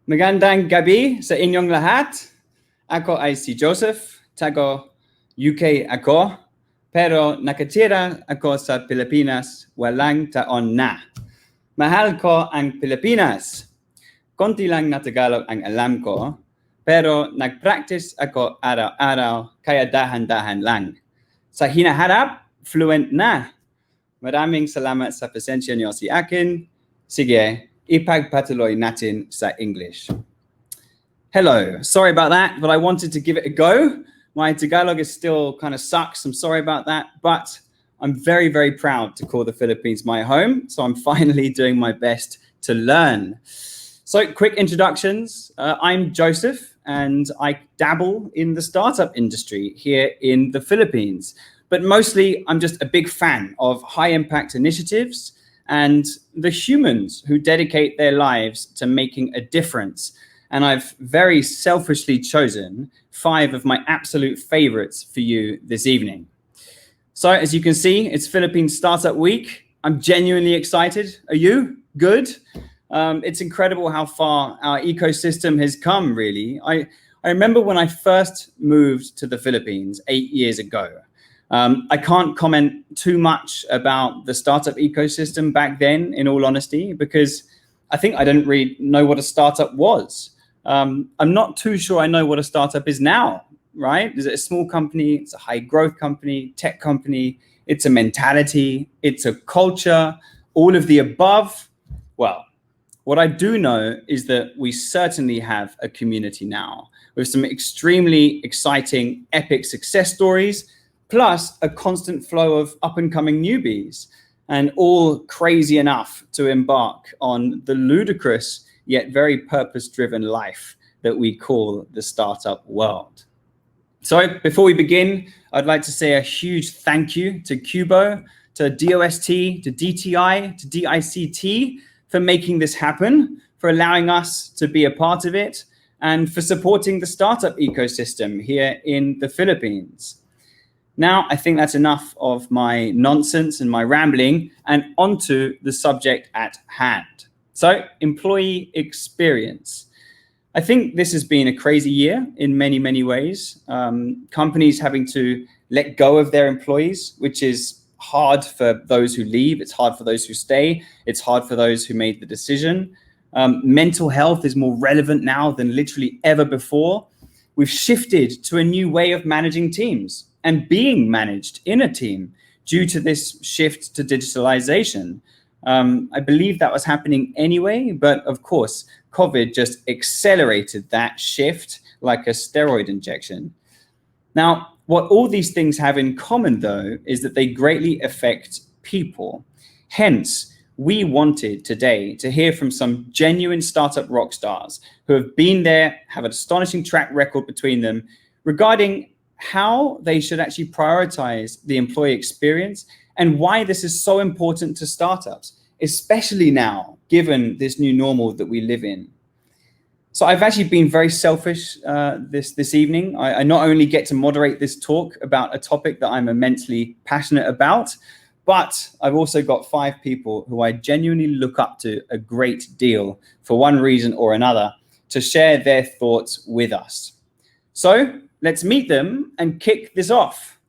Magandang gabi sa inyong lahat. Ako ay si Joseph, tago UK ako, pero nakatira ako sa Pilipinas walang taon na. Mahal ko ang Pilipinas. Konti lang na Tagalog ang alam ko, pero nag-practice ako araw-araw kaya dahan-dahan lang. Sa hinaharap, fluent na. Maraming salamat sa pasensya niyo si akin. Sige, ipagpatuloy natin sa English. Hello, sorry about that, but I wanted to give it a go. My Tagalog is still kind of sucks. I'm sorry about that, but I'm very, very proud to call the Philippines my home. So I'm finally doing my best to learn. So quick introductions. I'm Joseph and I dabble in the startup industry here in the Philippines. But mostly I'm just a big fan of high impact initiatives and the humans who dedicate their lives to making a difference. And I've very selfishly chosen 5 of my absolute favorites for you this evening. So as you can see, it's Philippine Startup Week. I'm genuinely excited. Are you? Good? It's incredible how far our ecosystem has come, really. I remember when I first moved to the Philippines 8 years ago. I can't comment too much about the startup ecosystem back then, in all honesty, because I think I didn't really know what a startup was. I'm not too sure I know what a startup is now, right? Is it a small company? It's a high growth company, tech company. It's a mentality. It's a culture, all of the above. Well, what I do know is that we certainly have a community now with some extremely exciting, epic success stories, plus a constant flow of up and coming newbies, and all crazy enough to embark on the ludicrous yet very purpose-driven life that we call the startup world. So before we begin, I'd like to say a huge thank you to Cubo, to DOST, to DTI, to DICT for making this happen, for allowing us to be a part of it, and for supporting the startup ecosystem here in the Philippines. Now, I think that's enough of my nonsense and my rambling, and onto the subject at hand. So, employee experience. I think this has been a crazy year in many, many ways. Companies having to let go of their employees, which is hard for those who leave. It's hard for those who stay. It's hard for those who made the decision. Mental health is more relevant now than literally ever before. We've shifted to a new way of managing teams and being managed in a team due to this shift to digitalization. I believe that was happening anyway, but of course, COVID just accelerated that shift like a steroid injection. Now, what all these things have in common, though, is that they greatly affect people. Hence, we wanted today to hear from some genuine startup rock stars who have been there, have an astonishing track record between them regarding how they should actually prioritize the employee experience and why this is so important to startups, especially now, given this new normal that we live in. So I've actually been very selfish this evening. I not only get to moderate this talk about a topic that I'm immensely passionate about, but I've also got 5 people who I genuinely look up to a great deal for one reason or another to share their thoughts with us. So let's meet them and kick this off.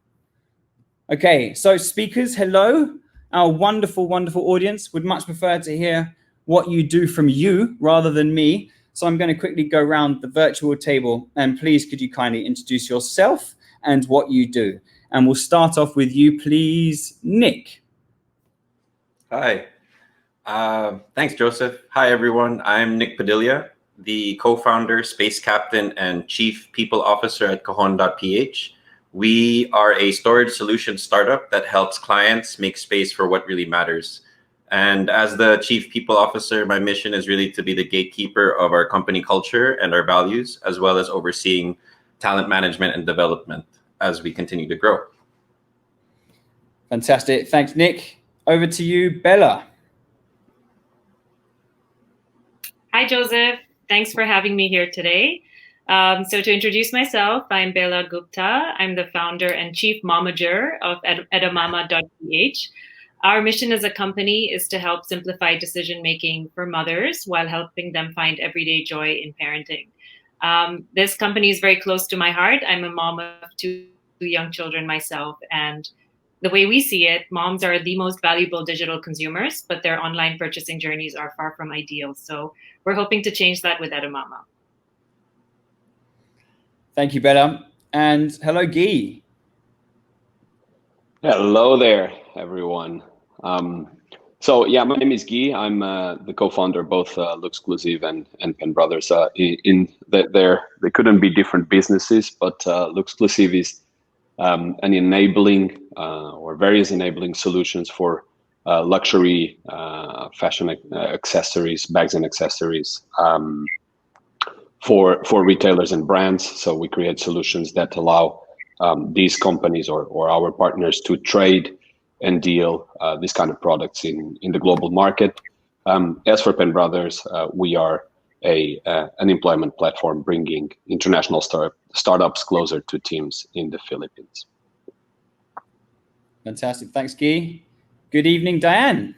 Okay, so speakers, hello. Our wonderful, wonderful audience would much prefer to hear what you do from you rather than me. So I'm going to quickly go around the virtual table, and please could you kindly introduce yourself and what you do. And we'll start off with you, please, Nick. Hi. Thanks, Joseph. Hi, everyone. I'm Nick Padilla, the co-founder, space captain, and chief people officer at Cajon.ph. We are a storage solution startup that helps clients make space for what really matters. And as the chief people officer, my mission is really to be the gatekeeper of our company culture and our values, as well as overseeing talent management and development as we continue to grow. Fantastic. Thanks, Nick. Over to you, Bella. Hi, Joseph. Thanks for having me here today. So to introduce myself, I'm Bella Gupta. I'm the founder and chief momager of edamama.ph. Our mission as a company is to help simplify decision-making for mothers while helping them find everyday joy in parenting. This company is very close to my heart. I'm a mom of two young children myself, and the way we see it, moms are the most valuable digital consumers, but their online purchasing journeys are far from ideal. So we're hoping to change that with Edamama. Thank you, Bella. And hello, Guy. Hello there, everyone. So yeah, my name is Guy. I'm the co-founder of both Luxclusive and Penbrothers. They couldn't be different businesses, but Luxclusive is an enabling or various enabling solutions for luxury fashion accessories, bags and accessories for retailers and brands. So we create solutions that allow these companies or our partners to trade and deal these kind of products in the global market. As for Penbrothers, we are an employment platform bringing international startups closer to teams in the Philippines. Fantastic. Thanks, Guy. Good evening, Diane.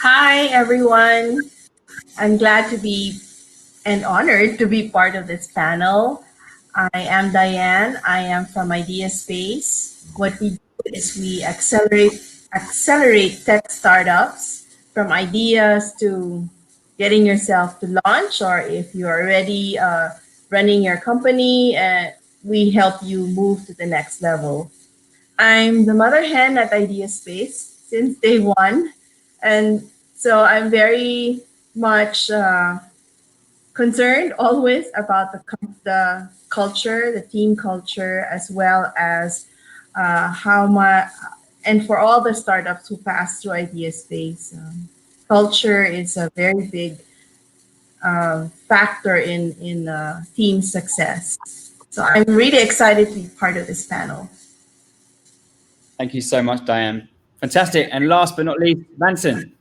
Hi, everyone. I'm glad to be and honored to be part of this panel. I am Diane. I am from Idea Space. What we do is we accelerate tech startups from ideas to getting yourself to launch, or if you're already running your company, we help you move to the next level. I'm the mother hen at Idea Space since day one. And so I'm very much concerned always about the culture, the team culture, as well as how much, and for all the startups who pass through Idea Space, culture is a very big factor in team success. So I'm really excited to be part of this panel. Thank you so much, Diane. Fantastic. And last but not least, Manson.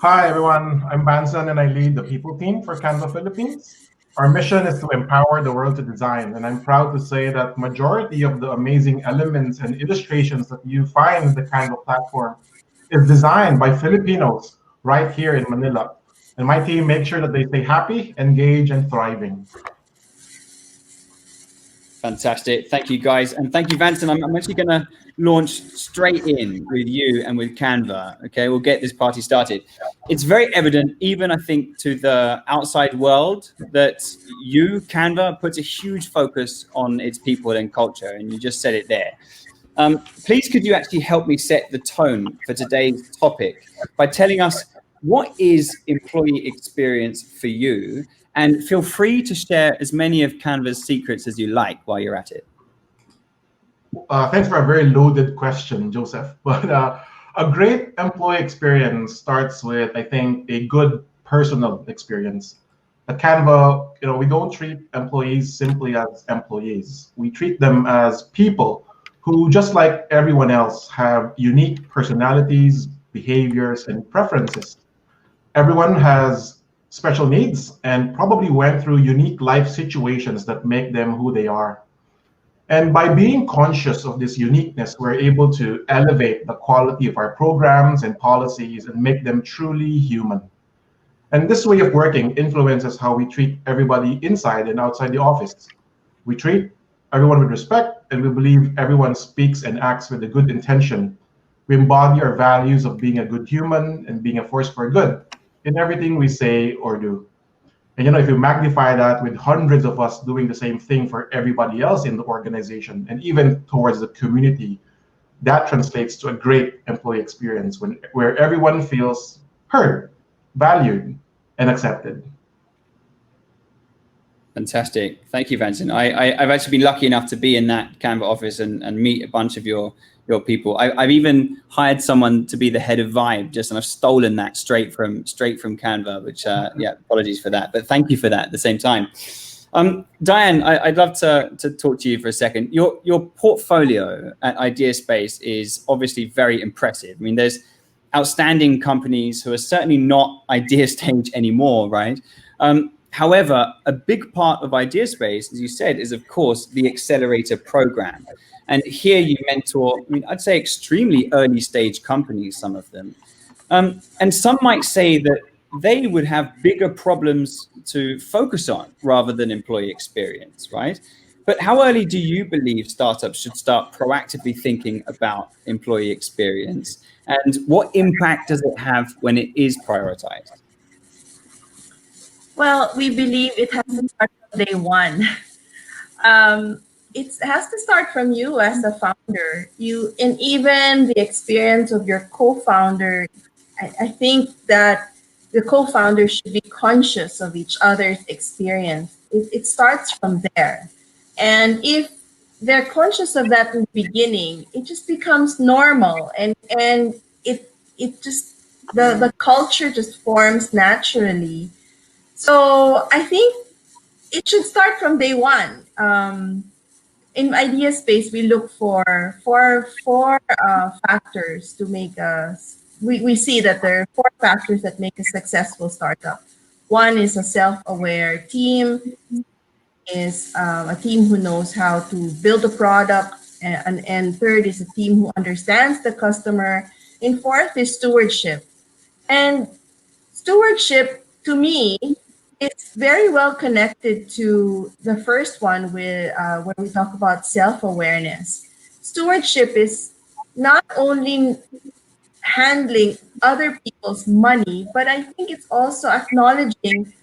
Hi, everyone. I'm Banson, and I lead the people team for Canva Philippines. Our mission is to empower the world to design, and I'm proud to say that majority of the amazing elements and illustrations that you find in the Canva platform is designed by Filipinos right here in Manila. And my team makes sure that they stay happy, engaged, and thriving. Fantastic. Thank you, guys. And thank you, Vanson. I'm actually going to launch straight in with you and with Canva. Okay, we'll get this party started. It's very evident, even I think, to the outside world that Canva, puts a huge focus on its people and culture. And you just said it there. Please, could you actually help me set the tone for today's topic by telling us what is employee experience for you? And feel free to share as many of Canva's secrets as you like while you're at it. Thanks for a very loaded question, Joseph. But a great employee experience starts with, I think, a good personal experience. At Canva, we don't treat employees simply as employees. We treat them as people who, just like everyone else, have unique personalities, behaviors, and preferences. Everyone has special needs and probably went through unique life situations that make them who they are. And by being conscious of this uniqueness, we're able to elevate the quality of our programs and policies and make them truly human. And this way of working influences how we treat everybody inside and outside the office. We treat everyone with respect, and we believe everyone speaks and acts with a good intention. We embody our values of being a good human and being a force for good in everything we say or do. And if you magnify that with hundreds of us doing the same thing for everybody else in the organization and even towards the community, that translates to a great employee experience where everyone feels heard, valued, and accepted. Fantastic. Thank you, Vincent. I've actually been lucky enough to be in that Canva office and meet a bunch of your people. I've even hired someone to be the head of Vibe, and I've stolen that straight from Canva, which apologies for that, but thank you for that at the same time. Diane, I'd love to talk to you for a second. Your portfolio at Idea Space is obviously very impressive. I mean, there's outstanding companies who are certainly not idea stage anymore, right? However, a big part of Ideaspace, as you said, is of course the accelerator program. And here you mentor, I mean, I'd say extremely early stage companies, some of them. And some might say that they would have bigger problems to focus on rather than employee experience, right? But how early do you believe startups should start proactively thinking about employee experience? And what impact does it have when it is prioritized? Well, we believe it has to start from day one. It has to start from you as a founder. You and even the experience of your co-founder. I think that the co-founder should be conscious of each other's experience. It starts from there, and if they're conscious of that in the beginning, it just becomes normal, and it just the culture just forms naturally. So I think it should start from day one. In idea space, we look for four factors to make us. We see that there are four factors that make a successful startup. One is a self-aware team, is a team who knows how to build a product, and third is a team who understands the customer, and fourth is stewardship. And stewardship, to me, it's very well connected to the first one with where we talk about self-awareness. Stewardship is not only handling other people's money, but I think it's also acknowledging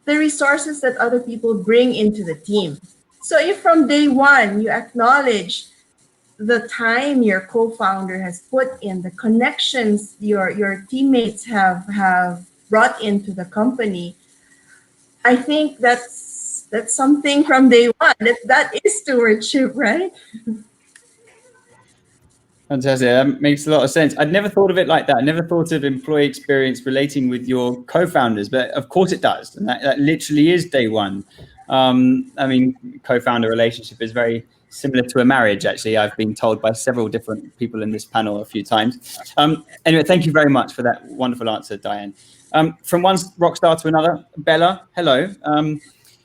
the resources that other people bring into the team. So if from day one you acknowledge the time your co-founder has put in, the connections your teammates have brought into the company, I think that's something from day one. That is stewardship, right? Fantastic. That makes a lot of sense. I'd never thought of it like that. I never thought of employee experience relating with your co-founders, but of course it does. And that literally is day one. I mean, co-founder relationship is very similar to a marriage, actually. I've been told by several different people in this panel a few times. Anyway, thank you very much for that wonderful answer, Diane. From one rock star to another, Bella, hello.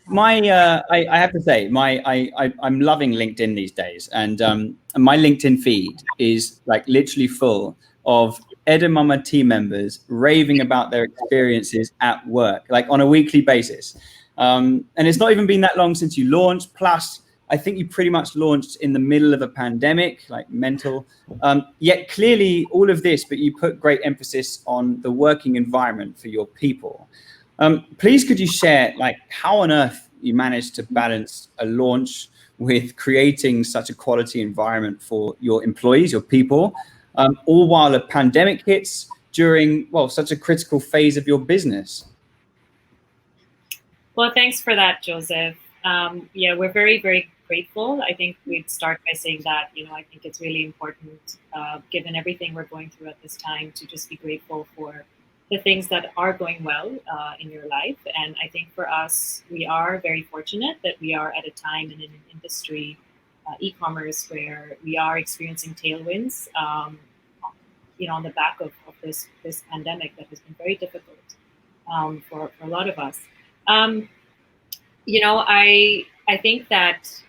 I have to say, I'm loving LinkedIn these days, and my LinkedIn feed is like literally full of Edamama team members raving about their experiences at work, like on a weekly basis. And it's not even been that long since you launched. Plus, I think you pretty much launched in the middle of a pandemic, like mental. Yet clearly all of this, but you put great emphasis on the working environment for your people. Please, could you share like how on earth you managed to balance a launch with creating such a quality environment for your employees, your people, all while a pandemic hits during, well, such a critical phase of your business? Well, thanks for that, Joseph. Yeah, we're very, very grateful. I think we'd start by saying that, I think it's really important, given everything we're going through at this time, to just be grateful for the things that are going well in your life. And I think for us, we are very fortunate that we are at a time in an industry, e-commerce, where we are experiencing tailwinds, on the back of this pandemic that has been very difficult for a lot of us. I think that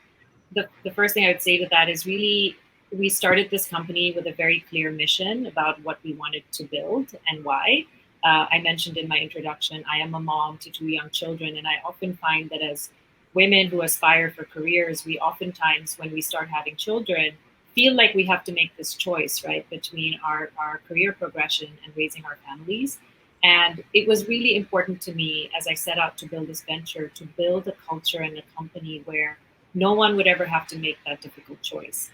the first thing I would say to that is really, we started this company with a very clear mission about what we wanted to build and why. I mentioned in my introduction, I am a mom to 2 young children, and I often find that as women who aspire for careers, we oftentimes, when we start having children, feel like we have to make this choice, right, between our career progression and raising our families. And it was really important to me, as I set out to build this venture, to build a culture and a company where no one would ever have to make that difficult choice.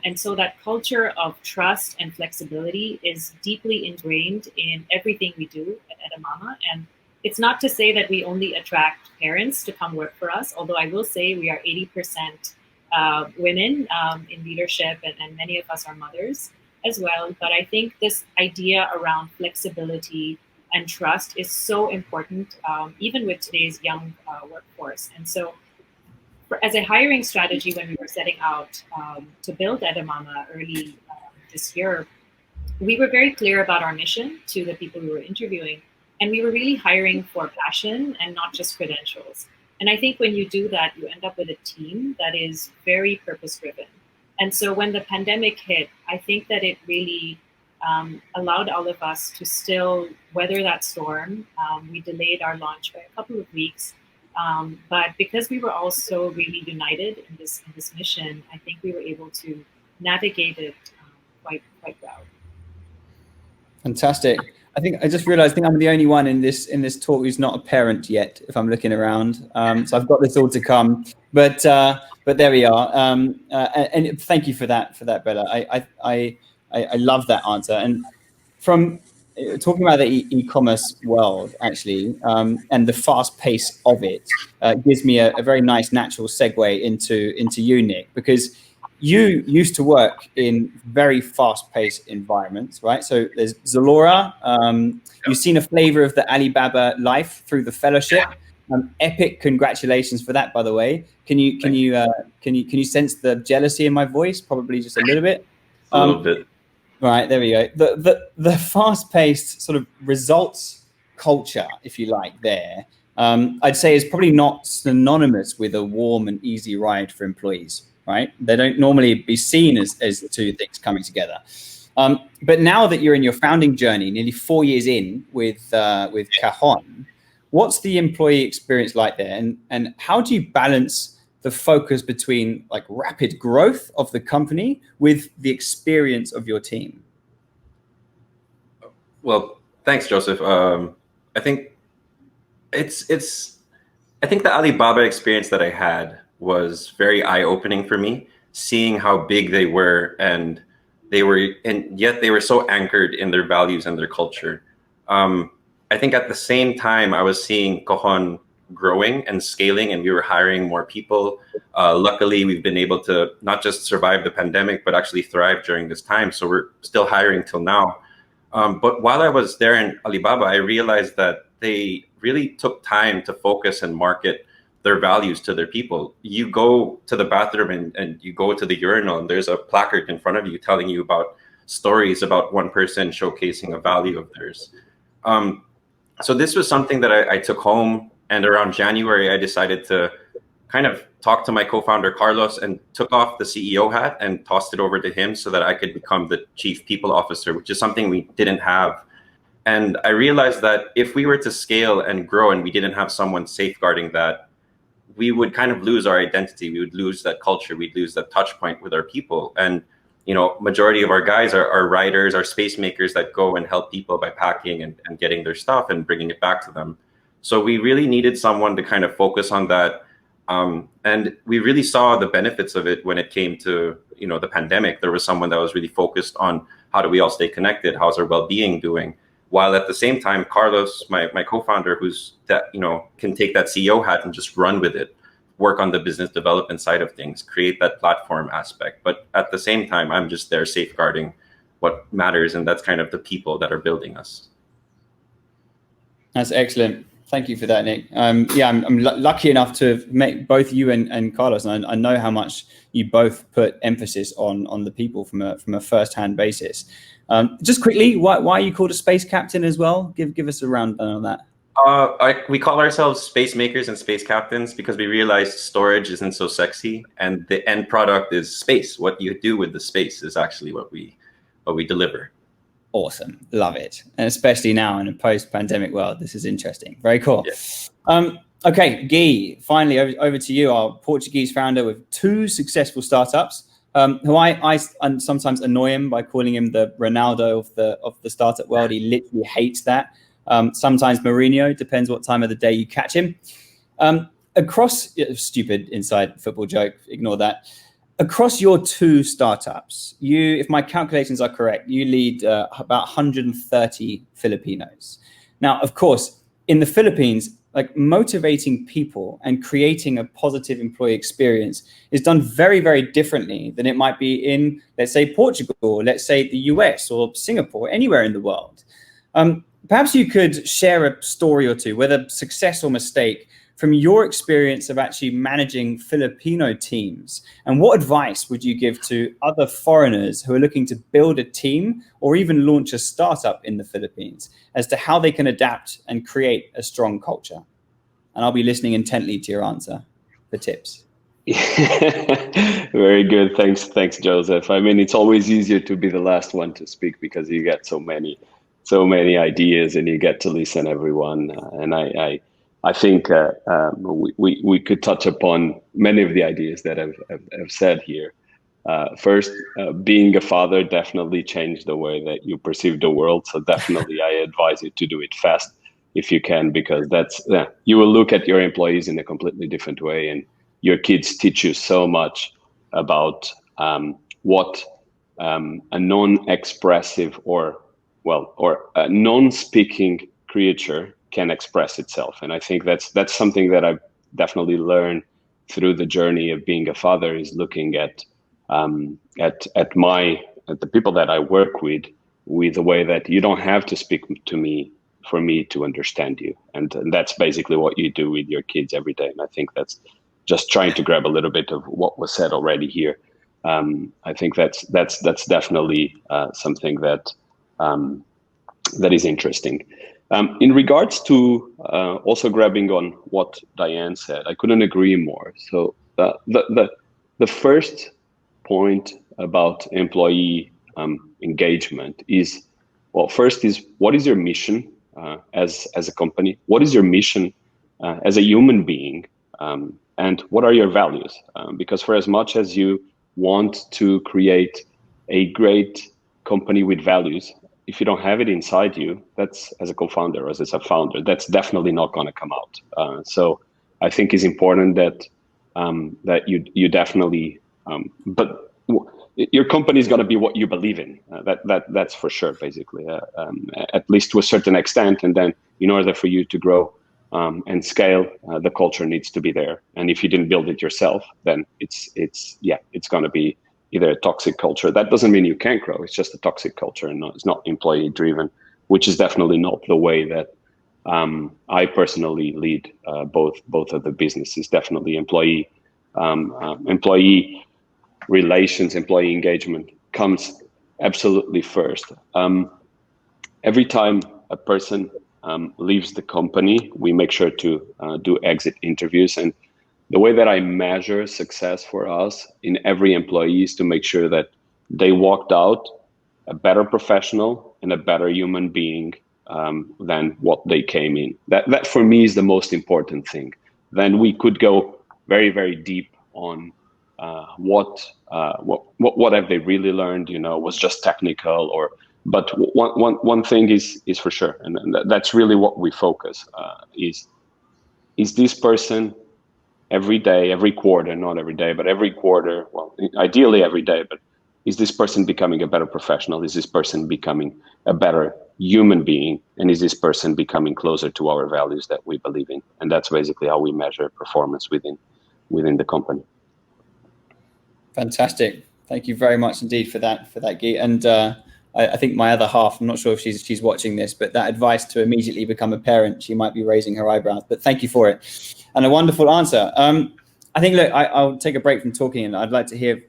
And so that culture of trust and flexibility is deeply ingrained in everything we do at Edamama. And it's not to say that we only attract parents to come work for us, although I will say we are 80% women in leadership, and many of us are mothers as well. But I think this idea around flexibility and trust is so important, even with today's young workforce. And so as a hiring strategy, when we were setting out to build Edamama early this year, we were very clear about our mission to the people we were interviewing. And we were really hiring for passion and not just credentials. And I think when you do that, you end up with a team that is very purpose-driven. And so when the pandemic hit, I think that it really allowed all of us to still weather that storm. We delayed our launch by a couple of weeks. But because we were all so really united in this mission, I think we were able to navigate it quite well. Fantastic. I just realized, I think I'm the only one in this talk who's not a parent yet, if I'm looking around. So I've got this all to come, but there we are. And thank you for that, Bella. I love that answer. And from talking about the e-commerce world, actually, and the fast pace of it, gives me a very nice natural segue into you, Nick, because you used to work in very fast-paced environments, right? So there's Zalora. You've seen a flavor of the Alibaba life through the fellowship. Epic congratulations for that, by the way. Can you sense the jealousy in my voice? Probably just a little bit. A little bit. Right, there we go. The fast-paced sort of results culture, if you like, there, I'd say is probably not synonymous with a warm and easy ride for employees. Right? They don't normally be seen as two things coming together. But now that you're in your founding journey, nearly 4 years in with Cajon, what's the employee experience like there? And how do you balance the focus between like rapid growth of the company with the experience of your team? Well, thanks, Joseph. I think I think the Alibaba experience that I had was very eye-opening for me, seeing how big they were, and yet they were so anchored in their values and their culture. I think at the same time, I was seeing Cajon growing and scaling, and we were hiring more people. Luckily, we've been able to not just survive the pandemic, but actually thrive during this time. So we're still hiring till now. But while I was there in Alibaba, I realized that they really took time to focus and market their values to their people. You go to the bathroom and you go to the urinal, and there's a placard in front of you telling you about stories about one person showcasing a value of theirs. So this was something that I took home, and around January, I decided to kind of talk to my co-founder, Carlos, and took off the CEO hat and tossed it over to him so that I could become the chief people officer, which is something we didn't have. And I realized that if we were to scale and grow and we didn't have someone safeguarding that, we would kind of lose our identity. We would lose that culture. We'd lose that touch point with our people. And, you know, majority of our guys are writers, are space makers that go and help people by packing and getting their stuff and bringing it back to them. So we really needed someone to kind of focus on that. And we really saw the benefits of it when it came to, you know, the pandemic. There was someone that was really focused on how do we all stay connected? How's our well-being doing? While at the same time, Carlos, my co-founder, who's that, you know, can take that CEO hat and just run with it, work on the business development side of things, create that platform aspect. But at the same time, I'm just there safeguarding what matters, and that's kind of the people that are building us. That's excellent. Thank you for that, Nick. I'm lucky enough to make both you and Carlos, and I know how much you both put emphasis on the people from a first-hand basis. Just quickly, why are you called a space captain as well? Give us a rundown on that. We call ourselves space makers and space captains because we realized storage isn't so sexy, and the end product is space. What you do with the space is actually what we deliver. Awesome, love it, and especially now in a post-pandemic world, this is interesting. Very cool. Yeah. Okay, Guy, finally over to you, our Portuguese founder with 2 successful startups. Who I sometimes annoy him by calling him the Ronaldo of the startup world. He literally hates that. Sometimes Mourinho, depends what time of the day you catch him. Stupid inside football joke, ignore that. Across your 2 startups, if my calculations are correct, you lead about 130 Filipinos. Now, of course, in the Philippines, like motivating people and creating a positive employee experience is done very, very differently than it might be in, let's say, Portugal, or let's say the US or Singapore, anywhere in the world. Perhaps you could share a story or two, whether success or mistake, from your experience of actually managing Filipino teams, and what advice would you give to other foreigners who are looking to build a team or even launch a startup in the Philippines as to how they can adapt and create a strong culture? And I'll be listening intently to your answer for tips. Very good. Thanks, Joseph. I mean, it's always easier to be the last one to speak because you get so many ideas and you get to listen everyone. And I think we could touch upon many of the ideas that I've said here. First, being a father definitely changed the way that you perceive the world. So definitely, I advise you to do it fast if you can, because you will look at your employees in a completely different way, and your kids teach you so much about what a non-expressive or a non-speaking creature can express itself. And I think that's something that I've definitely learned through the journey of being a father, is looking at the people that I work with the way that you don't have to speak to me for me to understand you. And that's basically what you do with your kids every day. And I think that's just trying to grab a little bit of what was said already here. I think that's definitely something that is interesting. In regards to also grabbing on what Diane said, I couldn't agree more. So the first point about employee engagement is, well, first is, what is your mission as a company? What is your mission as a human being? And what are your values? Because for as much as you want to create a great company with values, if you don't have it inside you, that's, as a co-founder or as a founder, that's definitely not going to come out. So I think it's important that you definitely, but your company is going to be what you believe in. That's for sure, basically, at least to a certain extent. And then in order for you to grow and scale, the culture needs to be there. And if you didn't build it yourself, then it's going to be either a toxic culture. That doesn't mean you can't grow. It's just a toxic culture, and it's not employee driven, which is definitely not the way that I personally lead both of the businesses. Definitely employee relations, employee engagement comes absolutely first. Every time a person leaves the company, we make sure to do exit interviews. And the way that I measure success for us in every employee is to make sure that they walked out a better professional and a better human being than what they came in. That for me is the most important thing. Then we could go very, very deep on what have they really learned, was just technical, but one thing is for sure, and that's really what we focus, is this person every day, every quarter, not every day, but every quarter, well, ideally every day, but is this person becoming a better professional? Is this person becoming a better human being? And is this person becoming closer to our values that we believe in? And that's basically how we measure performance within the company. Fantastic. Thank you very much indeed for that, Guy. And I think my other half, I'm not sure if she's watching this, but that advice to immediately become a parent, she might be raising her eyebrows, but thank you for it. And a wonderful answer. I think, look, I'll take a break from talking, and I'd like to hear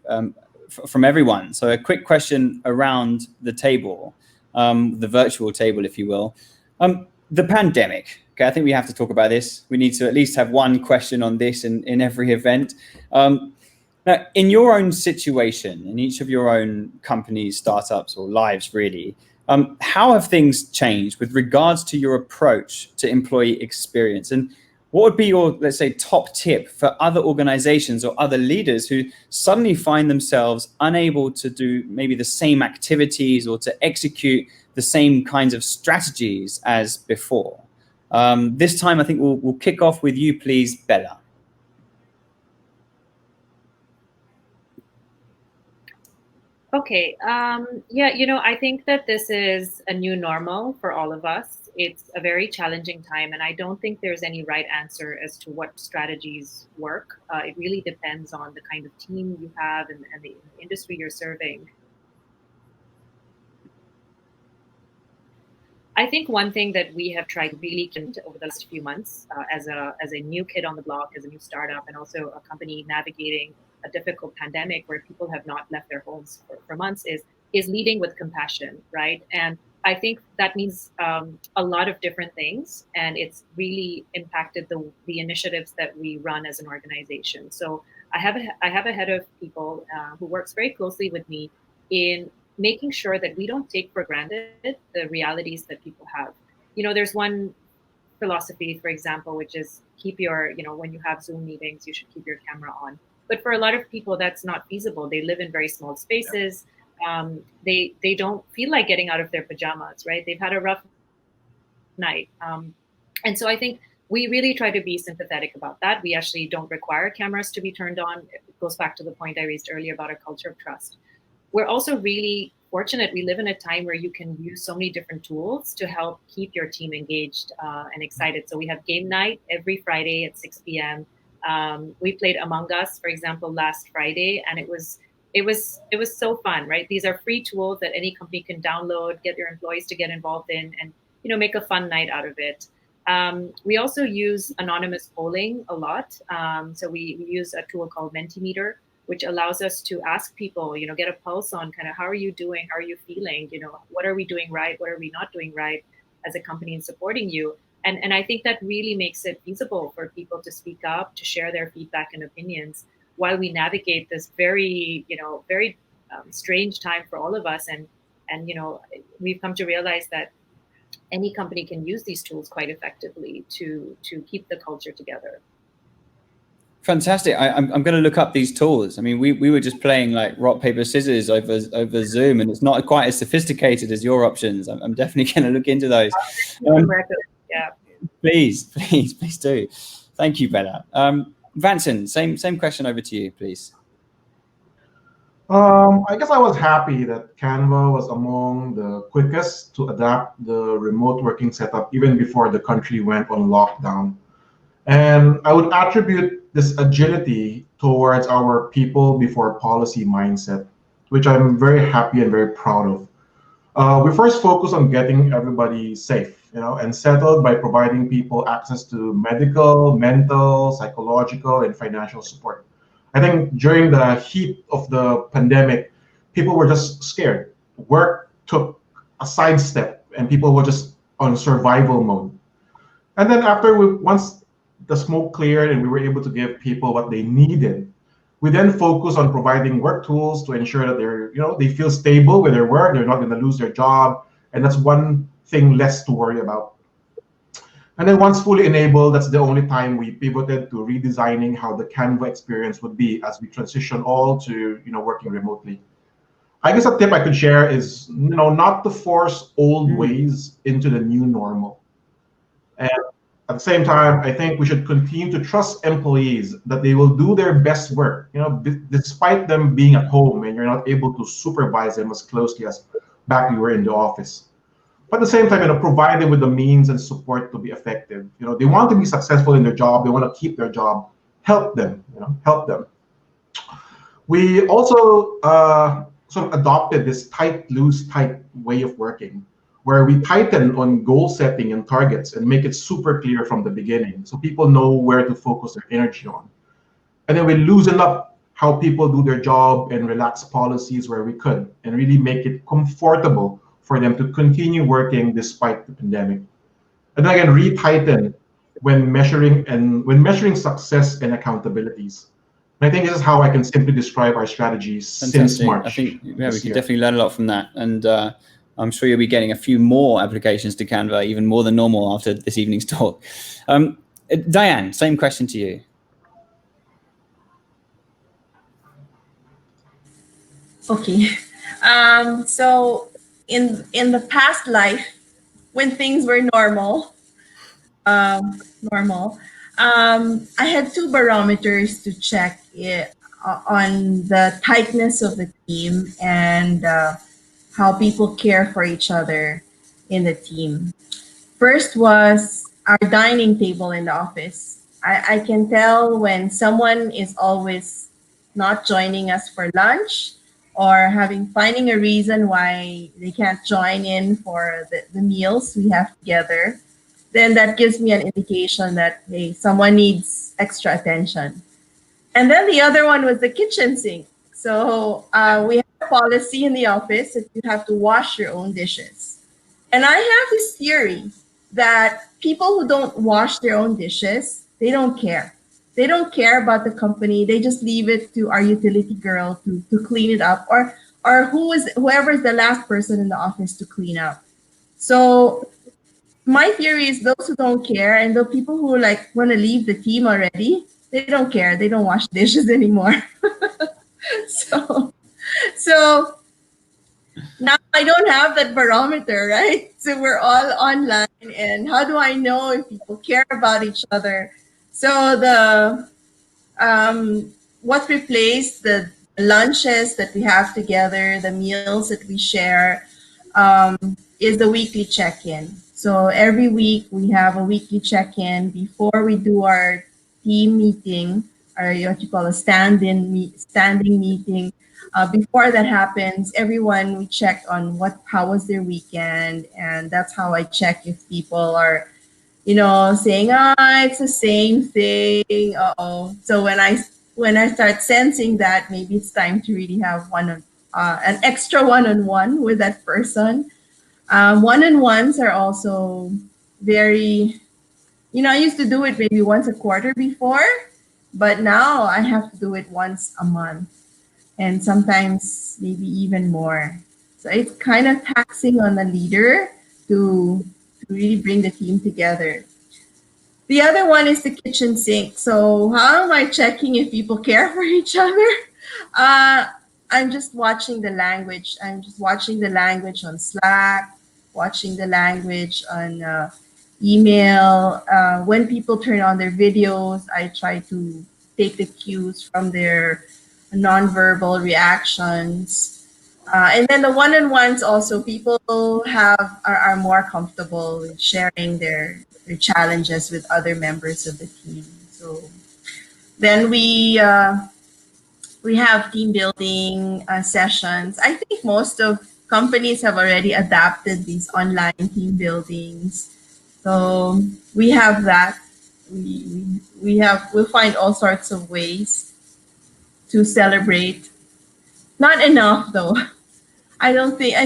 from everyone. So a quick question around the table, the virtual table, if you will. The pandemic. Okay, I think we have to talk about this. We need to at least have one question on this in every event. Now, in your own situation, in each of your own companies, startups, or lives, really, how have things changed with regards to your approach to employee experience? And what would be your, let's say, top tip for other organizations or other leaders who suddenly find themselves unable to do maybe the same activities or to execute the same kinds of strategies as before? This time, I think we'll kick off with you, please, Bella. Okay. Yeah, I think that this is a new normal for all of us. It's a very challenging time, and I don't think there's any right answer as to what strategies work. It really depends on the kind of team you have and the industry you're serving. I think one thing that we have tried really over the last few months, as a new kid on the block, as a new startup, and also a company navigating a difficult pandemic where people have not left their homes for months, is leading with compassion, right? And I think that means a lot of different things, and it's really impacted the initiatives that we run as an organization. So I have a head of people who works very closely with me in making sure that we don't take for granted the realities that people have. There's one philosophy, for example, which is keep your, when you have Zoom meetings, you should keep your camera on. But for a lot of people, that's not feasible. They live in very small spaces. They don't feel like getting out of their pajamas, right? They've had a rough night. And so I think we really try to be sympathetic about that. We actually don't require cameras to be turned on. It goes back to the point I raised earlier about a culture of trust. We're also really fortunate. We live in a time where you can use so many different tools to help keep your team engaged and excited. So we have game night every Friday at 6 p.m. We played Among Us, for example, last Friday, and it was so fun, right? These are free tools that any company can download, get their employees to get involved in, and make a fun night out of it. We also use anonymous polling a lot. So we use a tool called Mentimeter, which allows us to ask people, get a pulse on kind of how are you doing, how are you feeling, what are we doing right, what are we not doing right as a company in supporting you. And I think that really makes it feasible for people to speak up, to share their feedback and opinions while we navigate this very, very strange time for all of us. And we've come to realize that any company can use these tools quite effectively to keep the culture together. Fantastic. I'm going to look up these tools. I mean, we were just playing like rock, paper, scissors over Zoom, and it's not quite as sophisticated as your options. I'm definitely going to look into those. Yeah. Please do. Thank you, Bella. Vanson, same question over to you, please. I guess I was happy that Canva was among the quickest to adapt the remote working setup even before the country went on lockdown. And I would attribute this agility towards our people before policy mindset, which I'm very happy and very proud of. We first focus on getting everybody safe, and settled by providing people access to medical, mental, psychological, and financial support. I think during the heat of the pandemic, people were just scared. Work took a sidestep, and people were just on survival mode. And then once the smoke cleared and we were able to give people what they needed, we then focus on providing work tools to ensure that they feel stable with their work, they're not going to lose their job, and that's one thing less to worry about. And then once fully enabled, that's the only time we pivoted to redesigning how the Canva experience would be as we transition all to working remotely. I guess a tip I could share is not to force old ways into the new normal. And at the same time, I think we should continue to trust employees that they will do their best work, despite them being at home and you're not able to supervise them as closely as back you were in the office. But at the same time, provide them with the means and support to be effective. They want to be successful in their job. They want to keep their job. Help them, help them. We also sort of adopted this tight, loose, tight way of working, where we tighten on goal setting and targets and make it super clear from the beginning so people know where to focus their energy on. And then we loosen up how people do their job and relax policies where we could and really make it comfortable for them to continue working despite the pandemic. And then again, retighten when measuring success and accountabilities. And I think this is how I can simply describe our strategies since March. I think we can definitely learn a lot from that. And I'm sure you'll be getting a few more applications to Canva, even more than normal after this evening's talk. Diane, same question to you. Okay. So in the past life, when things were normal, I had two barometers to check on the tightness of the team and how people care for each other in the team. First was our dining table in the office. I can tell when someone is always not joining us for lunch or finding a reason why they can't join in for the meals we have together, then that gives me an indication that, hey, someone needs extra attention. And then the other one was the kitchen sink. So we have a policy in the office that you have to wash your own dishes. And I have this theory that people who don't wash their own dishes, they don't care. They don't care about the company. They just leave it to our utility girl to clean it up, or whoever is the last person in the office to clean up. So my theory is those who don't care and the people who like want to leave the team already, they don't care. They don't wash dishes anymore. so so now I don't have that barometer, right? So we're all online, and how do I know if people care about each other? So the what replaced the lunches that we have together, the meals that we share, is the weekly check-in. So every week we have a weekly check-in before we do our team meeting, or what you call a standing meeting. Before that happens, everyone we check on how was their weekend, and that's how I check if people are, saying, it's the same thing. Uh-oh. So when I start sensing that maybe it's time to really have an extra one-on-one with that person. One-on-ones are also very, I used to do it maybe once a quarter before, but now I have to do it once a month, and sometimes maybe even more. So it's kind of taxing on the leader to really bring the team together. The other one is the kitchen sink. So how am I checking if people care for each other? Uh, I'm just watching the language. I'm just watching the language on Slack, watching the language on email. When people turn on their videos, I try to take the cues from their nonverbal reactions. And then the one-on-ones also, people are more comfortable with sharing their challenges with other members of the team. So then we have team building sessions. I think most of companies have already adapted these online team buildings. So we have that. We'll find all sorts of ways to celebrate. Not enough though. I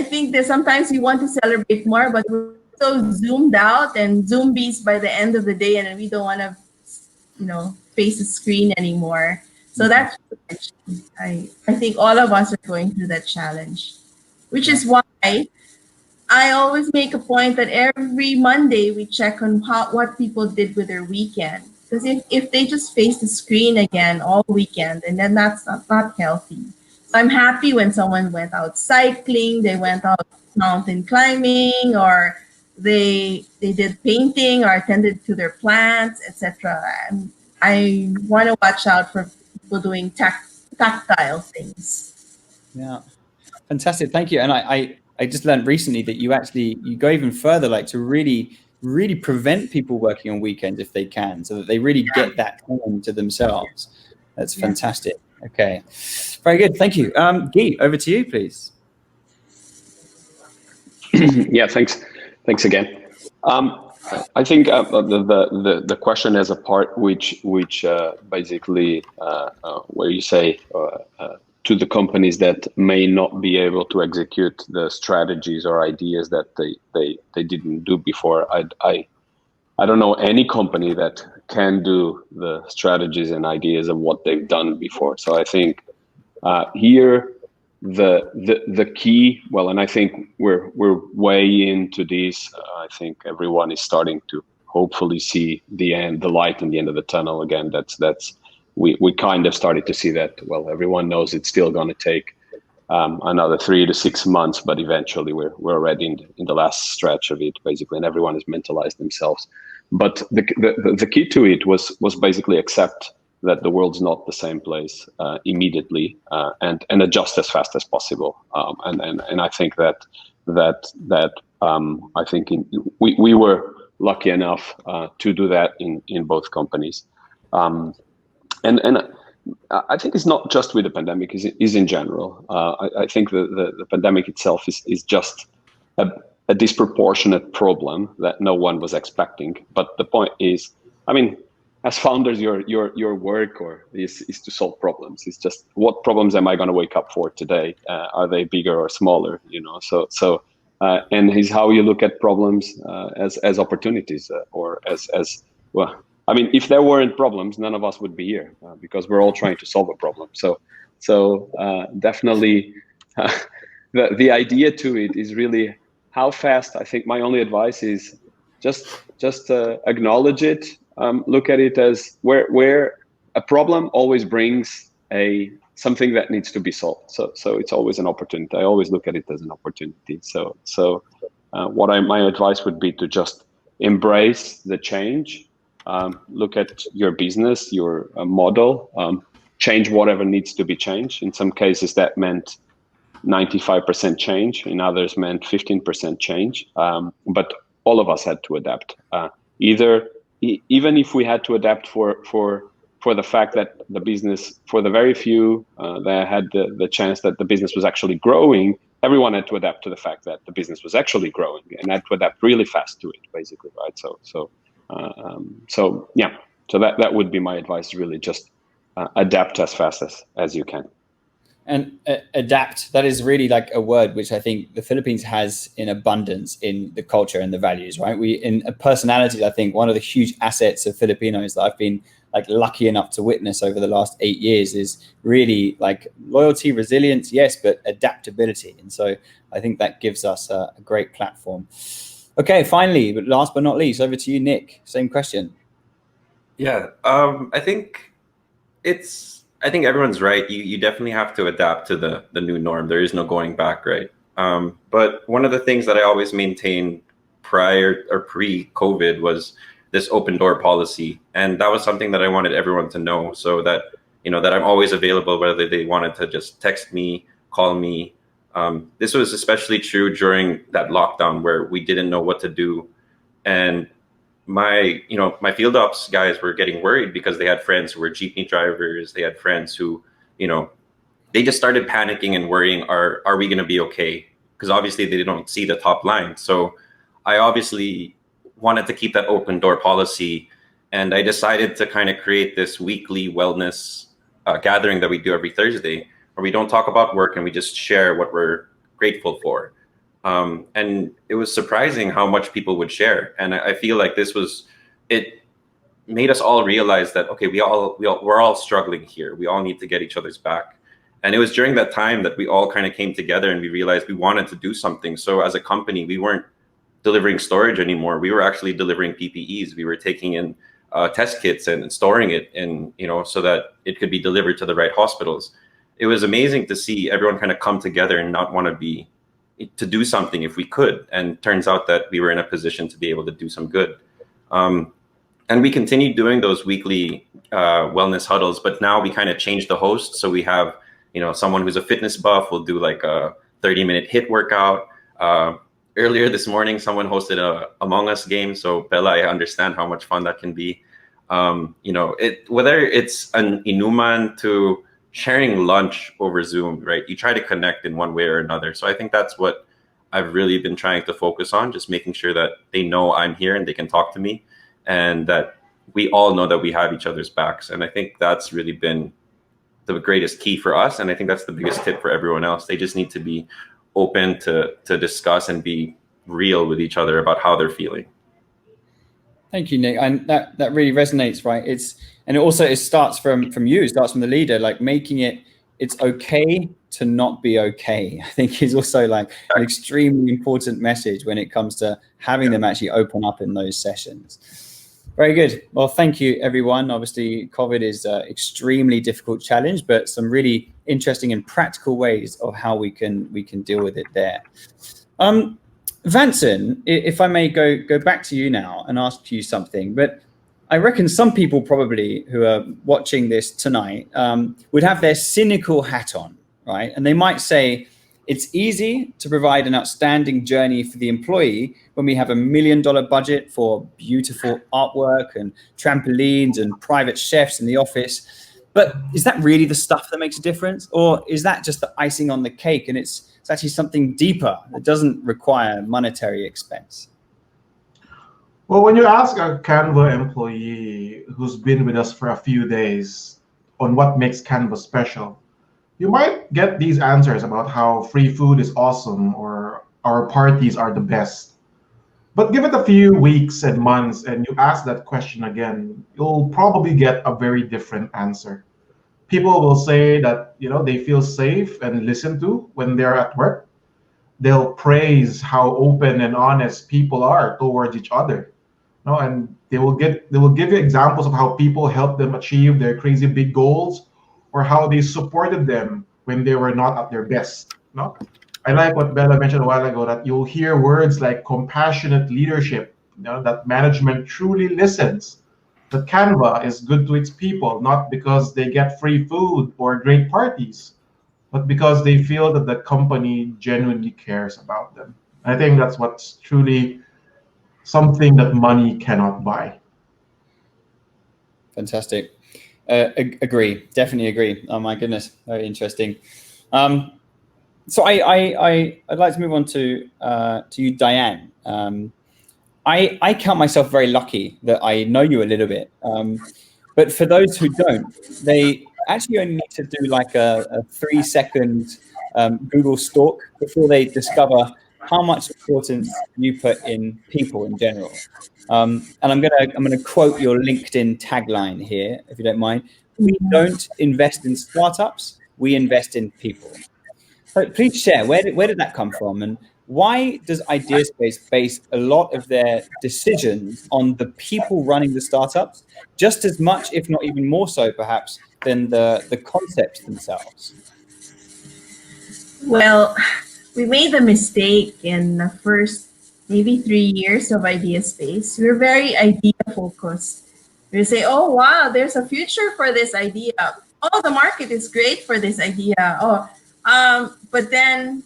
think that sometimes we want to celebrate more, but we're so zoomed out and zombies by the end of the day, and we don't want to, face the screen anymore. So that's, I think all of us are going through that challenge, which is why I always make a point that every Monday we check on what people did with their weekend. Because if they just face the screen again all weekend, and then that's not healthy. So I'm happy when someone went out cycling, they went out mountain climbing, or they did painting or attended to their plants, etc. I want to watch out for people doing tactile things. Yeah, fantastic. Thank you. And I just learned recently that you go even further, like to really prevent people working on weekends if they can, so that they really get that time to themselves. That's fantastic. Okay, very good. Thank you. Guy, over to you, please. Yeah, thanks again. I think the question has a part which basically where you say to the companies that may not be able to execute the strategies or ideas that they didn't do before. I don't know any company that can do the strategies and ideas of what they've done before. So I think here the key, well, and I think we're way into this. I think everyone is starting to hopefully see the light in the end of the tunnel again. We kind of started to see that. Well, everyone knows it's still going to take another 3 to 6 months, but eventually we're already in the last stretch of it, basically, and everyone has mentalized themselves. But the key to it was basically accept that the world's not the same place immediately, and adjust as fast as possible. And I think that I think we were lucky enough to do that in both companies. And I think it's not just with the pandemic; is in general. I think the pandemic itself is just a disproportionate problem that no one was expecting. But the point is, I mean, as founders, your work is to solve problems. It's just, what problems am I going to wake up for today? Are they bigger or smaller? And is how you look at problems as opportunities or as well. I mean, if there weren't problems, none of us would be here because we're all trying to solve a problem. So definitely, the idea to it is really how fast. I think my only advice is just acknowledge it. Look at it as where a problem always brings something that needs to be solved. So it's always an opportunity. I always look at it as an opportunity. So my advice would be to just embrace the change. Look at your business, your model, change whatever needs to be changed. In some cases that meant 95% change. In others meant 15% change. But all of us had to adapt. Even if we had to adapt for the fact that the business, for the very few that had the chance that the business was actually growing, everyone had to adapt to the fact that the business was actually growing and had to adapt really fast to it, basically, right? So that would be my advice, really, just adapt as fast as you can. And adapt, that is really like a word which I think the Philippines has in abundance in the culture and the values, right? In personalities, I think one of the huge assets of Filipinos that I've been like lucky enough to witness over the last 8 years is really like loyalty, resilience, yes, but adaptability. And so I think that gives us a great platform. Okay, finally, but last but not least, over to you, Nick. Same question. Yeah, I think everyone's right. You definitely have to adapt to the new norm. There is no going back, right? But one of the things that I always maintained prior or pre-COVID was this open door policy. And that was something that I wanted everyone to know, so that, that I'm always available, whether they wanted to just text me, call me. This was especially true during that lockdown where we didn't know what to do. And my field ops guys were getting worried because they had friends who were jeepney drivers. They had friends who, they just started panicking and worrying, are we going to be okay? Because obviously they don't see the top line. So I obviously wanted to keep that open door policy. And I decided to kind of create this weekly wellness gathering that we do every Thursday, where we don't talk about work and we just share what we're grateful for. And it was surprising how much people would share. And I feel like it made us all realize that, okay, we're all struggling here. We all need to get each other's back. And it was during that time that we all kind of came together and we realized we wanted to do something. So as a company, we weren't delivering storage anymore. We were actually delivering PPEs. We were taking in test kits and storing it in, so that it could be delivered to the right hospitals. It was amazing to see everyone kind of come together and not want to do something if we could. And turns out that we were in a position to be able to do some good. And we continued doing those weekly wellness huddles, but now we kind of changed the host. So we have, someone who's a fitness buff will do like a 30-minute HIIT workout. Earlier this morning, someone hosted a Among Us game. So Bella, I understand how much fun that can be. Whether it's an inuman to sharing lunch over Zoom, right? You try to connect in one way or another. So I think that's what I've really been trying to focus on, just making sure that they know I'm here and they can talk to me, and that we all know that we have each other's backs. And I think that's really been the greatest key for us. And I think that's the biggest tip for everyone else. They just need to be open to discuss and be real with each other about how they're feeling. Thank you, Nick. And that really resonates, right? It starts from you. It starts from the leader, like making it's okay to not be okay. I think is also like an extremely important message when it comes to having them actually open up in those sessions. Very good. Well, thank you, everyone. Obviously, COVID is an extremely difficult challenge, but some really interesting and practical ways of how we can deal with it there. Vanson, if I may go back to you now and ask you something, but I reckon some people probably who are watching this tonight would have their cynical hat on, right? And they might say, it's easy to provide an outstanding journey for the employee when we have $1 million budget for beautiful artwork and trampolines and private chefs in the office. But is that really the stuff that makes a difference? Or is that just the icing on the cake and it's actually something deeper that doesn't require monetary expense? Well, when you ask a Canva employee who's been with us for a few days on what makes Canva special, you might get these answers about how free food is awesome or our parties are the best. But give it a few weeks and months and you ask that question again, you'll probably get a very different answer. People will say that, they feel safe and listened to when they're at work. They'll praise how open and honest people are towards each other. No, and they will give you examples of how people helped them achieve their crazy big goals or how they supported them when they were not at their best. No, I like what Bella mentioned a while ago that you'll hear words like compassionate leadership, that management truly listens, that Canva is good to its people, not because they get free food or great parties, but because they feel that the company genuinely cares about them. I think that's what's truly something that money cannot buy. Fantastic. Agree. Definitely agree. Oh my goodness, very interesting. So I'd like to move on to you, Diane. I count myself very lucky that I know you a little bit. But for those who don't, they actually only need to do like a 3-second Google stalk before they discover how much importance you put in people in general. And I'm gonna quote your LinkedIn tagline here, if you don't mind. We don't invest in startups, we invest in people. So please share, where did that come from? And why does Ideaspace base a lot of their decisions on the people running the startups, just as much, if not even more so, perhaps, than the concepts themselves? Well, we made the mistake in the first maybe 3 years of Ideaspace. We were very idea focused. We say, oh wow, there's a future for this idea. Oh, the market is great for this idea. But then,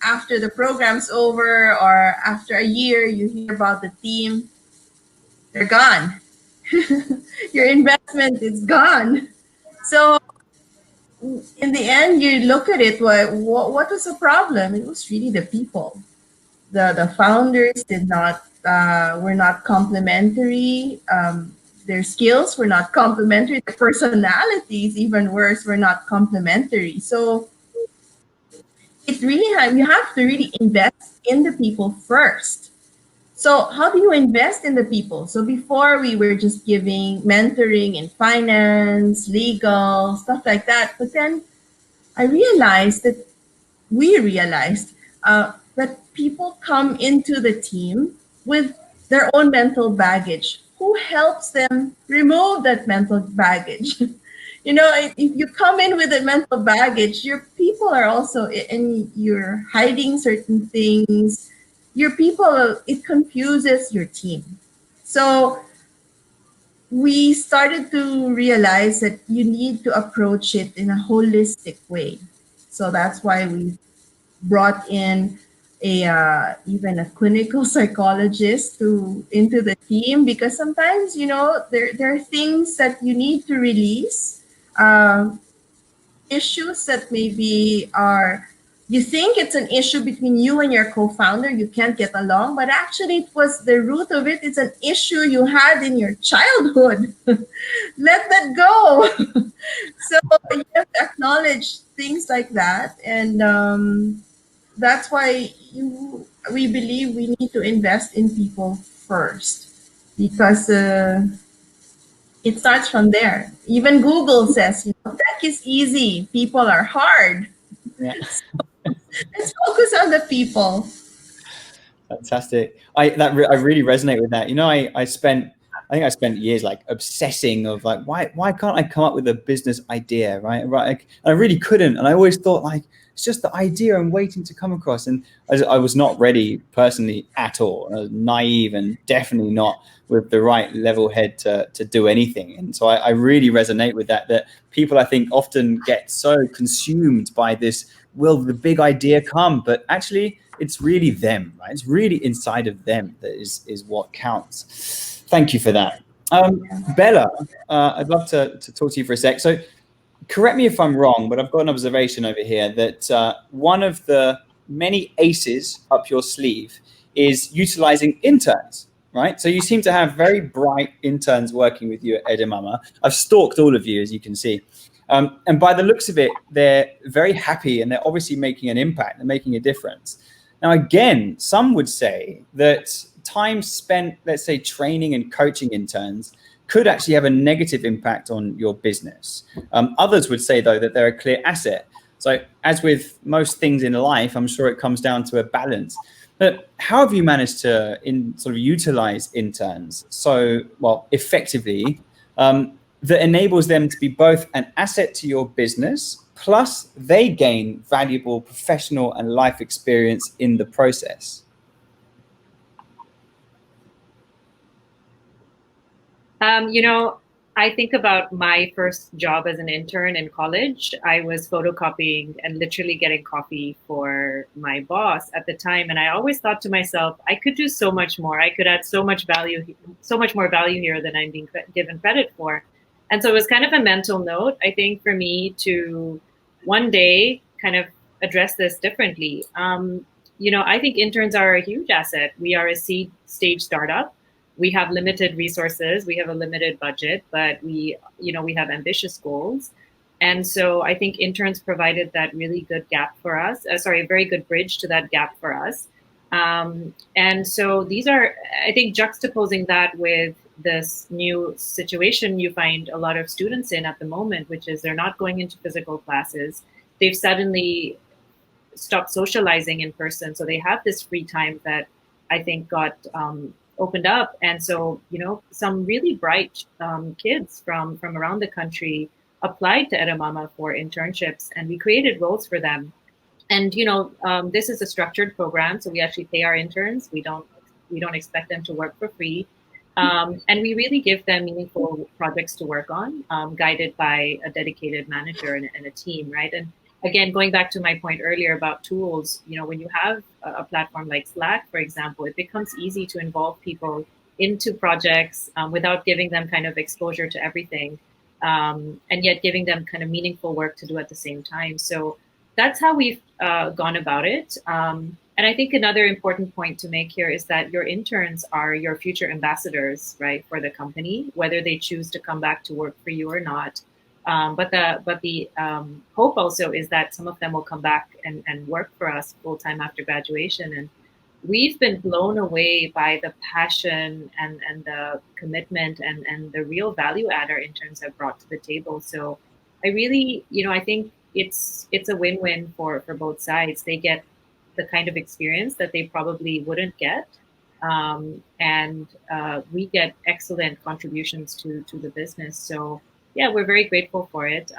after the program's over or after a year, you hear about the team, they're gone. Your investment is gone. So in the end, you look at it, what was the problem? It was really the people. The founders were not complementary. Their skills were not complementary. The personalities, even worse, were not complementary. So you have to really invest in the people first. So how do you invest in the people? So before we were just giving mentoring in finance, legal, stuff like that. But then we realized that people come into the team with their own mental baggage. Who helps them remove that mental baggage? If you come in with a mental baggage, your people are also, and you're hiding certain things. Your people, it confuses your team. So we started to realize that you need to approach it in a holistic way. So that's why we brought in even a clinical psychologist into the team, because sometimes there are things that you need to release, issues that maybe you think it's an issue between you and your co-founder, you can't get along, but actually it was the root of it. It's an issue you had in your childhood. Let that go. So you have to acknowledge things like that, and that's why we believe we need to invest in people first, because it starts from there. Even Google says, tech is easy, people are hard. Yeah. Let's focus on the people. Fantastic. I really resonate with that. I think I spent years like obsessing of like, why can't I come up with a business idea, right? And I really couldn't. And I always thought like, it's just the idea I'm waiting to come across. And I was not ready personally at all. I was naive and definitely not with the right level head to do anything. And so I really resonate with that people, I think, often get so consumed by this, will the big idea come? But actually, it's really them, right? It's really inside of them that is what counts. Thank you for that. Bella, I'd love to talk to you for a sec. So correct me if I'm wrong, but I've got an observation over here that one of the many aces up your sleeve is utilizing interns, right? So you seem to have very bright interns working with you at Edamama. I've stalked all of you, as you can see. And by the looks of it, they're very happy and they're obviously making an impact. They're making a difference. Now, again, some would say that time spent, let's say, training and coaching interns could actually have a negative impact on your business. Others would say, though, that they're a clear asset. So as with most things in life, I'm sure it comes down to a balance. But how have you managed to sort of utilize interns so effectively that enables them to be both an asset to your business, plus they gain valuable professional and life experience in the process? I think about my first job as an intern in college. I was photocopying and literally getting coffee for my boss at the time. And I always thought to myself, I could do so much more. I could add so much more value here than I'm being given credit for. And so it was kind of a mental note, I think, for me to one day kind of address this differently. I think interns are a huge asset. We are a seed stage startup. We have limited resources, we have a limited budget, but we have ambitious goals. And so I think interns provided that really good gap for us, a very good bridge to that gap for us. And so these are, I think, juxtaposing that with this new situation you find a lot of students in at the moment, which is they're not going into physical classes. They've suddenly stopped socializing in person. So they have this free time that I think got opened up. And so, some really bright kids from around the country applied to Edamama for internships, and we created roles for them. And, this is a structured program. So we actually pay our interns. We don't expect them to work for free. And we really give them meaningful projects to work on, guided by a dedicated manager and a team, right? And again, going back to my point earlier about tools, when you have a platform like Slack, for example, it becomes easy to involve people into projects without giving them kind of exposure to everything, and yet giving them kind of meaningful work to do at the same time. So that's how we've gone about it. And I think another important point to make here is that your interns are your future ambassadors, right, for the company, whether they choose to come back to work for you or not. But the hope also is that some of them will come back and work for us full time after graduation. And we've been blown away by the passion and the commitment and the real value add our interns have brought to the table. So I really, I think it's a win-win for both sides. They get the kind of experience that they probably wouldn't get. And we get excellent contributions to the business. So yeah, we're very grateful for it.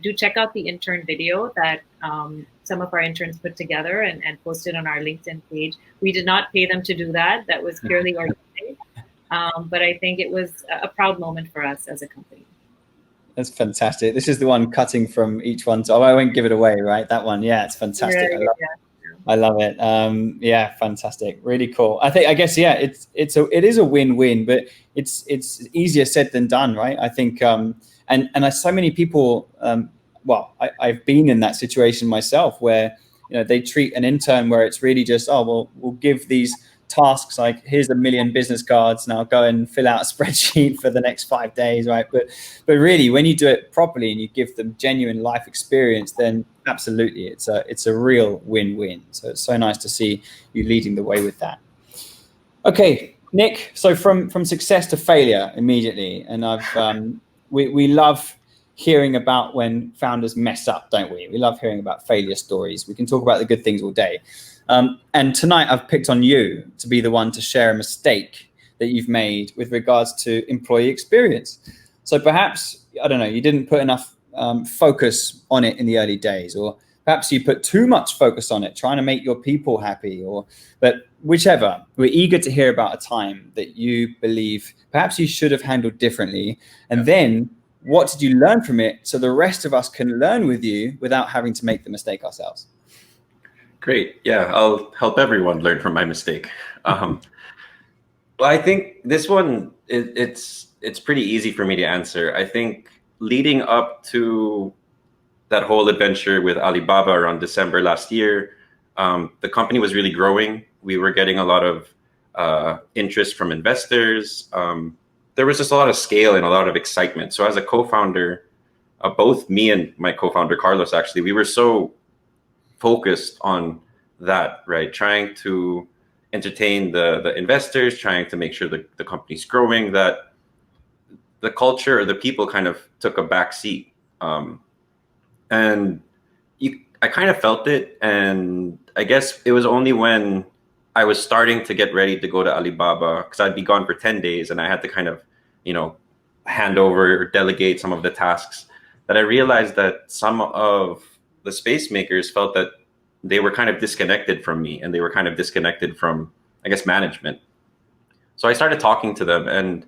Do check out the intern video that some of our interns put together and posted on our LinkedIn page. We did not pay them to do that. That was purely organic. But I think it was a proud moment for us as a company. That's fantastic. This is the one cutting from each one. So I won't give it away, right? That one. Yeah, it's fantastic. Right, I love it. Yeah, fantastic. Really cool. I guess, yeah, it is a win-win, but it's easier said than done, right? I think, and so many people, I've been in that situation myself where, they treat an intern where it's really just, we'll give these tasks like, here's 1 million business cards, now go and fill out a spreadsheet for the next 5 days, right? But really, when you do it properly and you give them genuine life experience, then absolutely, it's a real win-win. So it's so nice to see you leading the way with that. Okay, Nick. So from success to failure immediately, and we love hearing about when founders mess up, don't we? We love hearing about failure stories. We can talk about the good things all day. And tonight I've picked on you to be the one to share a mistake that you've made with regards to employee experience. So perhaps, I don't know, you didn't put enough focus on it in the early days, or perhaps you put too much focus on it, trying to make your people happy, but whichever. We're eager to hear about a time that you believe perhaps you should have handled differently. And then what did you learn from it so the rest of us can learn with you without having to make the mistake ourselves? Great. Yeah, I'll help everyone learn from my mistake. Well, I think this one, it's it's pretty easy for me to answer. I think leading up to that whole adventure with Alibaba around December last year, the company was really growing. We were getting a lot of interest from investors. There was just a lot of scale and a lot of excitement. So as a co-founder, both me and my co-founder Carlos, actually, we were so focused on that, right? Trying to entertain the investors, trying to make sure the company's growing, that the culture or the people kind of took a back seat. And I kind of felt it. And I guess it was only when I was starting to get ready to go to Alibaba, because I'd be gone for 10 days and I had to kind of, hand over or delegate some of the tasks, that I realized that some of the space makers felt that they were kind of disconnected from me and they were kind of disconnected from, I guess, management. So I started talking to them and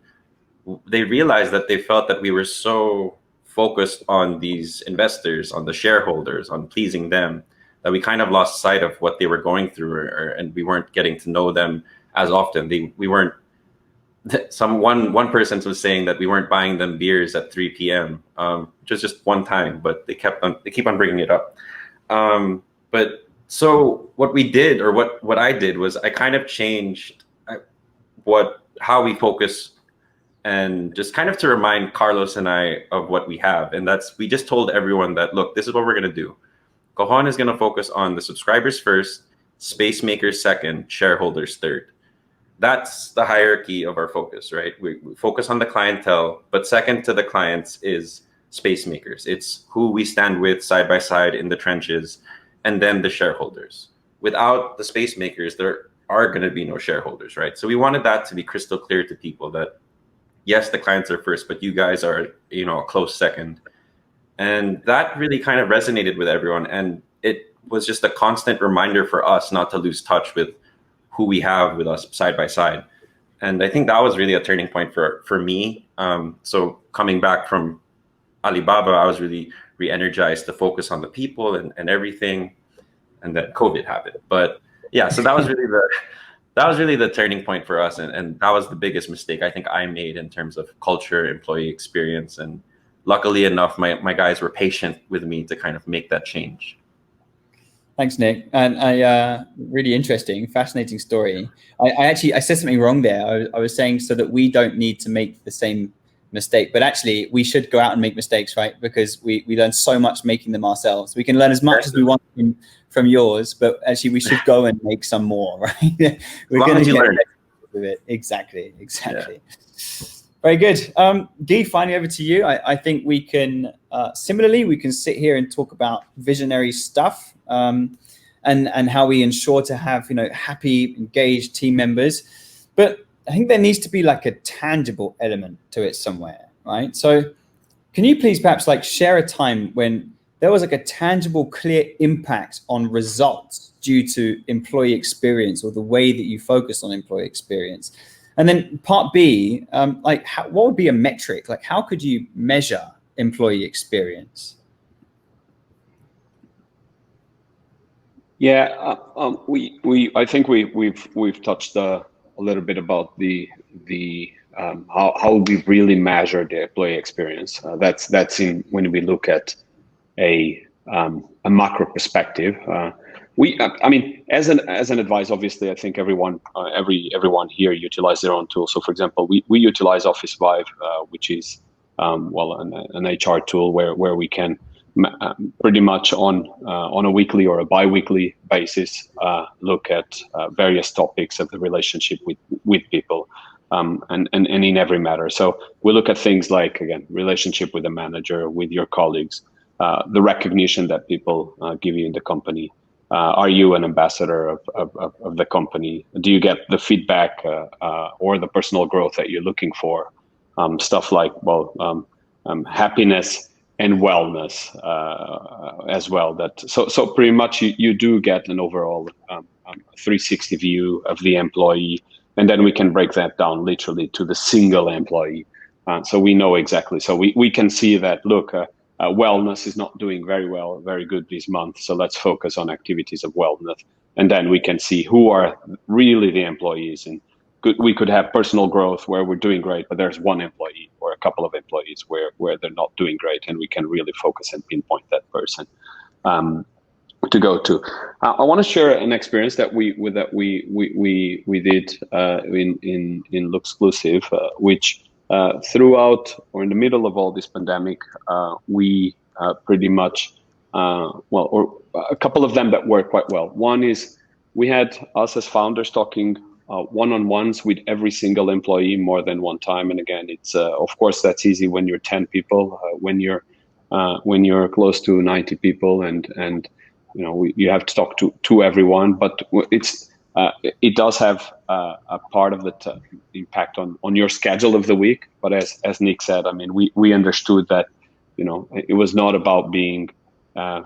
they realized that they felt that we were so focused on these investors, on the shareholders, on pleasing them, that we kind of lost sight of what they were going through, and we weren't getting to know them as often. We weren't. One person was saying that we weren't buying them beers at 3 p.m., which was just one time, but they keep on bringing it up. But so what we did, or what I did, was I kind of changed how we focus, and just kind of to remind Carlos and I of what we have. And we just told everyone that, look, this is what we're going to do. Cohon is going to focus on the subscribers first, space makers second, shareholders third. That's the hierarchy of our focus, right? We focus on the clientele, but second to the clients is space makers. It's who we stand with side by side in the trenches, and then the shareholders. Without the space makers, there are going to be no shareholders, right? So we wanted that to be crystal clear to people, that yes, the clients are first, but you guys are, a close second. And that really kind of resonated with everyone. And it was just a constant reminder for us not to lose touch with who we have with us side by side. And I think that was really a turning point for me. So coming back from Alibaba, I was really re-energized to focus on the people and everything. And then COVID happened. But yeah, so that was really the turning point for us. And that was the biggest mistake I think I made in terms of culture, employee experience. And luckily enough, my guys were patient with me to kind of make that change. Thanks, Nick. And really interesting, fascinating story. I said something wrong there. I was saying so that we don't need to make the same mistake, but actually we should go out and make mistakes, right? Because we learn so much making them ourselves. We can learn as much as we want from yours, but actually we should go and make some more, right? We're going to learn with it. Exactly. Yeah. Very good. Guy, finally over to you. I think we can, similarly, we can sit here and talk about visionary stuff, and how we ensure to have, happy, engaged team members. But I think there needs to be like a tangible element to it somewhere, right? So can you please perhaps share a time when there was a tangible, clear impact on results due to employee experience, or the way that you focus on employee experience? And then part B, what would be a metric? How could you measure employee experience? Yeah, I think we've touched a little bit about the how we really measure the employee experience. That's in when we look at a macro perspective. I mean, as an advice, obviously, I think everyone here utilize their own tools. So, for example, we utilize Office Vive, which is an HR tool where we can pretty much on a weekly or a bi-weekly basis look at various topics of the relationship with people, and in every matter. So we look at things like, again, relationship with the manager, with your colleagues, the recognition that people give you in the company. Are you an ambassador of the company? Do you get the feedback or the personal growth that you're looking for? Stuff like, happiness and wellness as well. So pretty much you do get an overall 360 view of the employee, and then we can break that down literally to the single employee. So we know exactly. So we can see that, look, wellness is not doing very good this month. So let's focus on activities of wellness. And then we can see who are really the employees and we could have personal growth where we're doing great, but there's one employee or a couple of employees where they're not doing great, and we can really focus and pinpoint that person to go to. I want to share an experience that we did in Luxclusive, which throughout or in the middle of all this pandemic, we pretty much or a couple of them that work quite well. One is we had us as founders talking one-on-ones with every single employee more than one time. And again, it's of course that's easy when you're 10 people. When you're close to 90 people, and you have to talk to everyone. But it does have a part of the impact on your schedule of the week. But as Nick said, I mean, we understood that it was not about being a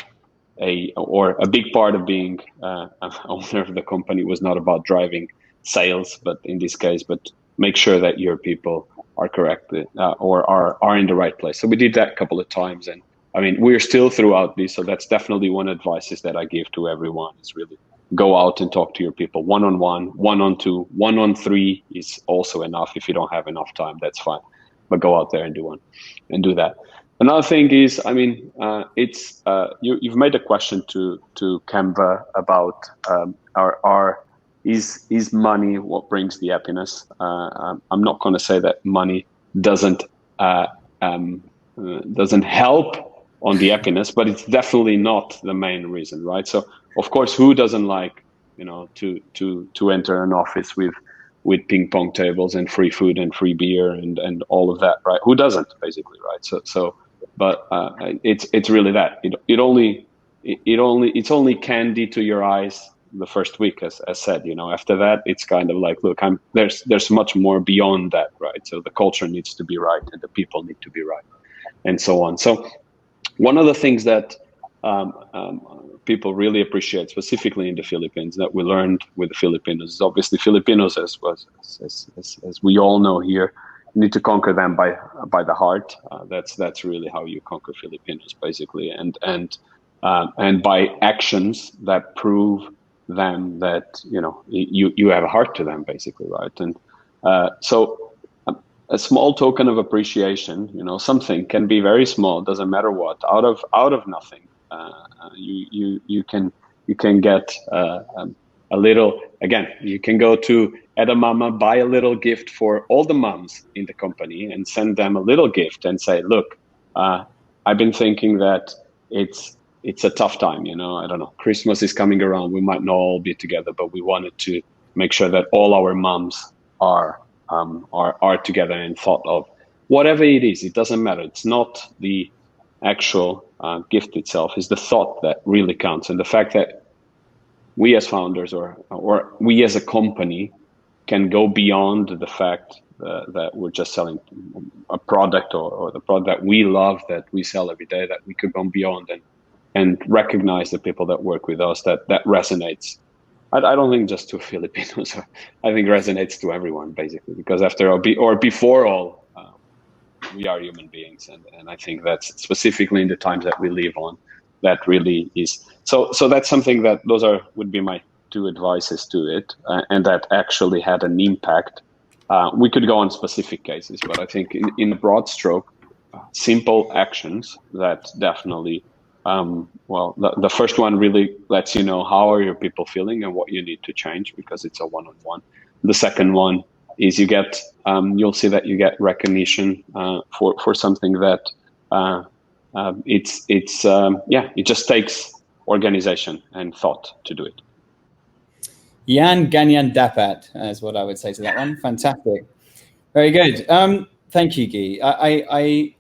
big part of being an owner of the company was not about driving sales, but in this case, but make sure that your people are correct or are in the right place. So we did that a couple of times, and I mean, we're still throughout this. So that's definitely one advice is that I give to everyone is really go out and talk to your people one-on-one, one-on-two, one-on-three is also enough. If you don't have enough time, that's fine, but go out there and do that. Another thing is, I mean, it's you've made a question to Canva about is money what brings the happiness? I'm not going to say that money doesn't help on the happiness, but it's definitely not the main reason, right? So of course, who doesn't like to enter an office with ping pong tables and free food and free beer and all of that, right? Who doesn't, basically, right? So but it's really that it's only candy to your eyes the first week, as said. After that, it's kind of like, look, there's much more beyond that, right? So the culture needs to be right, and the people need to be right, and so on. So one of the things that people really appreciate, specifically in the Philippines, that we learned with the Filipinos is obviously Filipinos, as we all know here, you need to conquer them by the heart. That's really how you conquer Filipinos, basically, and by actions that prove them that you have a heart to them, basically, right? And so a small token of appreciation, something can be very small, doesn't matter what, out of nothing, you can get a little. Again, you can go to Edamama, buy a little gift for all the moms in the company and send them a little gift and say, look, I've been thinking that it's a tough time, I don't know, Christmas is coming around, we might not all be together, but we wanted to make sure that all our moms are together and thought of. Whatever it is, it doesn't matter. It's not the actual gift itself, it's the thought that really counts. And the fact that we as founders or we as a company can go beyond the fact that we're just selling a product or the product that we love, that we sell every day, that we could go beyond and recognize the people that work with us, that resonates. I don't think just to Filipinos, I think resonates to everyone, basically, because after all, or before all, we are human beings. And I think that's specifically in the times that we live on, that really is. So that's something that would be my two advices to it, and that actually had an impact. We could go on specific cases, but I think in a broad stroke, simple actions that definitely, the first one really lets you know how are your people feeling and what you need to change, because it's a one-on-one. The second one is you'll see that you get recognition for something that it just takes organization and thought to do it. Yan Ganyan Dapat is what I would say to that one. Fantastic. Very good. Thank you, Guy.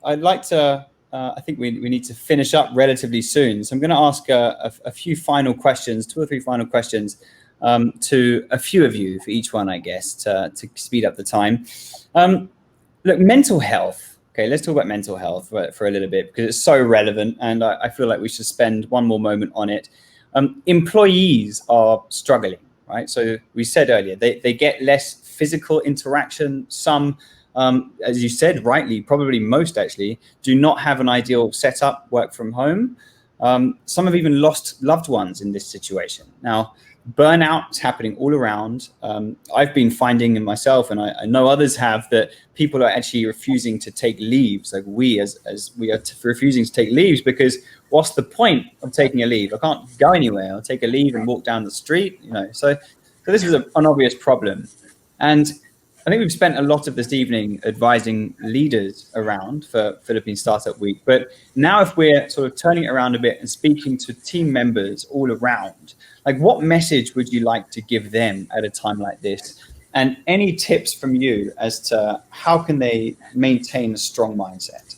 I'd like to, I think we need to finish up relatively soon. So I'm going to ask a few final questions, 2 or 3 final questions to a few of you for each one, I guess, to speed up the time. Look, mental health. Okay, let's talk about mental health for a little bit, because it's so relevant, and I feel like we should spend one more moment on it. Employees are struggling, right? So we said earlier, they get less physical interaction. Some, as you said rightly, probably most actually, do not have an ideal setup, work from home. Some have even lost loved ones in this situation. Now, burnout's happening all around. I've been finding in myself, and I know others have, that people are actually refusing to take leaves. Like we as we are refusing to take leaves, because what's the point of taking a leave? I can't go anywhere. I'll take a leave and walk down the street, you know. So this is an obvious problem. And I think we've spent a lot of this evening advising leaders around for Philippine Startup Week. But now if we're sort of turning it around a bit and speaking to team members all around, like what message would you like to give them at a time like this? And any tips from you as to how can they maintain a strong mindset?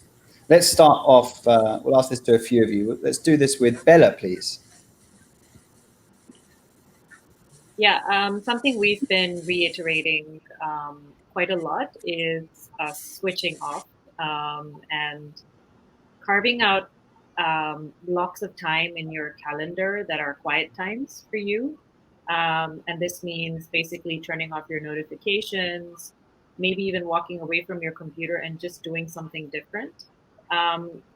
Let's start off, we'll ask this to a few of you. Let's do this with Bella, please. Yeah, something we've been reiterating quite a lot is switching off and carving out blocks of time in your calendar that are quiet times for you. And this means basically turning off your notifications, maybe even walking away from your computer and just doing something different.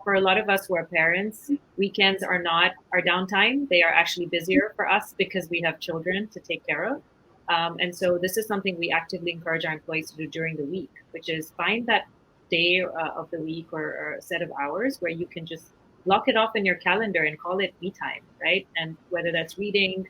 For a lot of us who are parents, weekends are not our downtime. They are actually busier for us because we have children to take care of. And so this is something we actively encourage our employees to do during the week, which is find that day of the week or a set of hours where you can just block it off in your calendar and call it me time, right? And whether that's reading,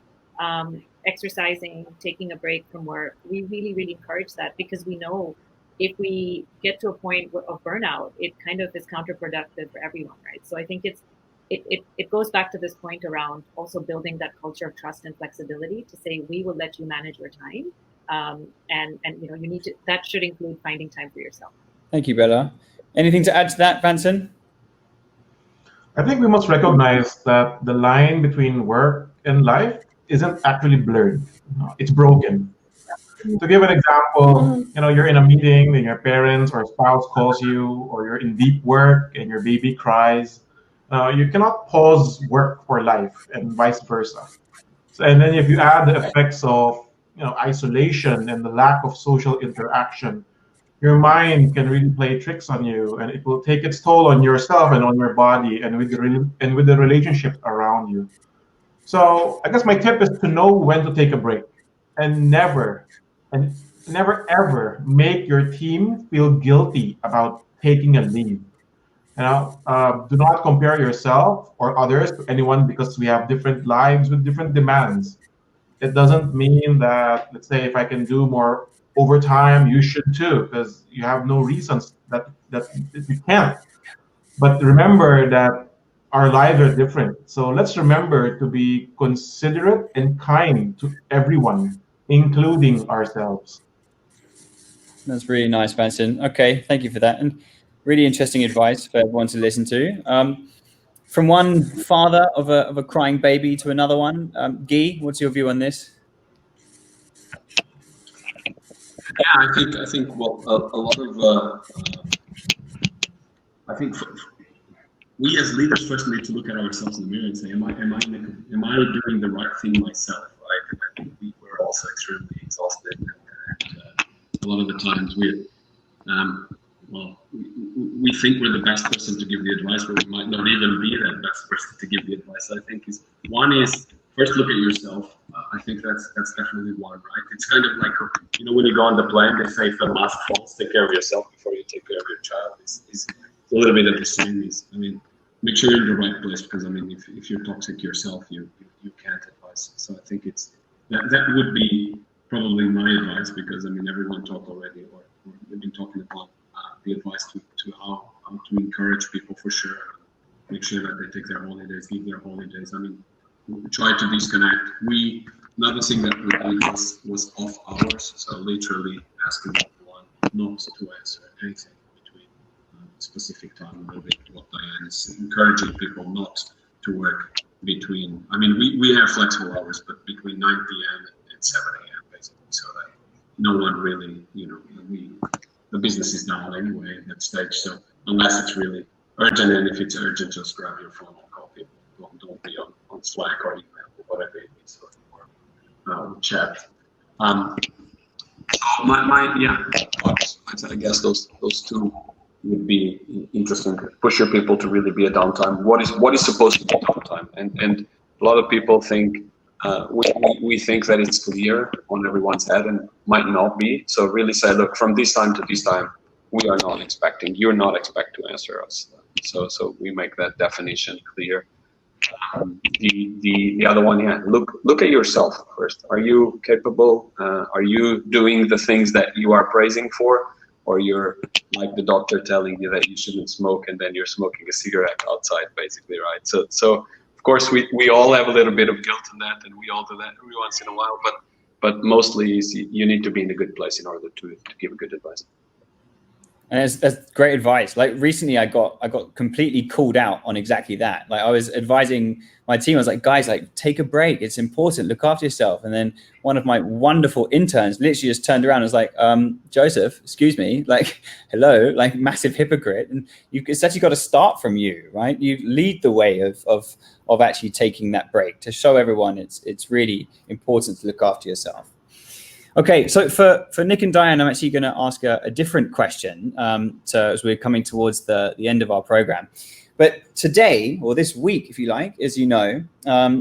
exercising, taking a break from work, we really, really encourage that, because we know if we get to a point of burnout, it kind of is counterproductive for everyone, right? So I think it goes back to this point around also building that culture of trust and flexibility to say, we will let you manage your time. And you know, you need to, that should include finding time for yourself. Thank you, Bella. Anything to add to that, Vanson? I think we must recognize that the line between work and life isn't actually blurred. It's broken. To give an example, you know, you're in a meeting and your parents or spouse calls you, or you're in deep work and your baby cries. You cannot pause work for life, and vice versa. So, and then if you add the effects of, you know, isolation and the lack of social interaction, your mind can really play tricks on you, and it will take its toll on yourself and on your body and with the relationships around you. So I guess my tip is to know when to take a break, and never ever make your team feel guilty about taking a leave. You know, do not compare yourself or others to anyone, because we have different lives with different demands. It doesn't mean that, let's say, if I can do more overtime, you should too, because you have no reasons that you can't. But remember that our lives are different. So let's remember to be considerate and kind to everyone, including ourselves. That's really nice, Vanson. Okay, thank you for that. And really interesting advice for everyone to listen to. From one father of a crying baby to another one, Guy, what's your view on this? Yeah, I think well, a lot of I think we as leaders first need to look at ourselves in the mirror and say, am I doing the right thing myself? Right? I think we're also extremely exhausted, and a lot of the times we think we're the best person to give the advice, but we might not even be that best person to give the advice. I think one is first look at yourself. I think that's definitely one, right? It's kind of like, you know, when you go on the plane, they say if the mask falls, take care of yourself before you take care of your child. It's a little bit of the same. I mean, make sure you're in the right place, because I mean, if you're toxic yourself, you can't advise. So I think that would be probably my advice, because I mean, everyone talked already, or we've been talking about the advice to how to encourage people for sure. Make sure that they take their holidays, give their holidays. I mean, try to disconnect. Another thing that we did was off hours, so literally asking everyone not to answer anything between specific time. A little bit what Diane is encouraging people not to work between. I mean, we have flexible hours, but between 9 p.m. and 7 a.m. basically, so that no one really, you know, the business is down anyway at that stage. So unless it's really urgent, and if it's urgent, just grab your phone and call people. Don't be on Slack or email or whatever it is, or chat. I guess those two would be interesting. Push your people to really be a downtime. What is supposed to be downtime? And a lot of people think we think that it's clear on everyone's head and might not be. So really say, look, from this time to this time, you're not expected to answer us. So we make that definition clear. The other one, yeah, look at yourself first. Are you capable? Are you doing the things that you are praising for? Or you're like the doctor telling you that you shouldn't smoke and then you're smoking a cigarette outside, basically, right? So of course we all have a little bit of guilt in that, and we all do that every once in a while, but mostly you need to be in a good place in order to give good advice. And that's great advice. Like recently I got completely called out on exactly that. Like I was advising my team, I was like, guys, like take a break. It's important. Look after yourself. And then one of my wonderful interns literally just turned around and was like, Joseph, excuse me, like, hello, like massive hypocrite. And it's actually got to start from you, right? You lead the way of actually taking that break to show everyone it's really important to look after yourself. Okay, so for Nick and Diane, I'm actually going to ask a different question so as we're coming towards the end of our program. But today, or this week, if you like, as you know,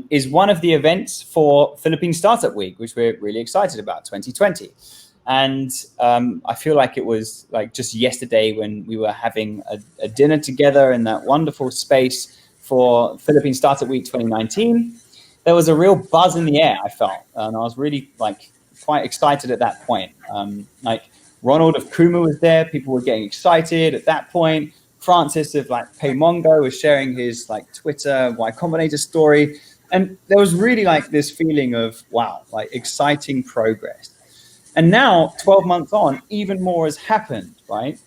is one of the events for Philippine Startup Week, which we're really excited about, 2020. And I feel like it was like just yesterday when we were having a dinner together in that wonderful space for Philippine Startup Week 2019. There was a real buzz in the air, I felt, and I was really like quite excited at that point. Like Ronald of Kuma was there, people were getting excited at that point. Francis of like Paymongo was sharing his like Twitter Y Combinator story. And there was really like this feeling of, wow, like exciting progress. And now 12 months on, even more has happened, right?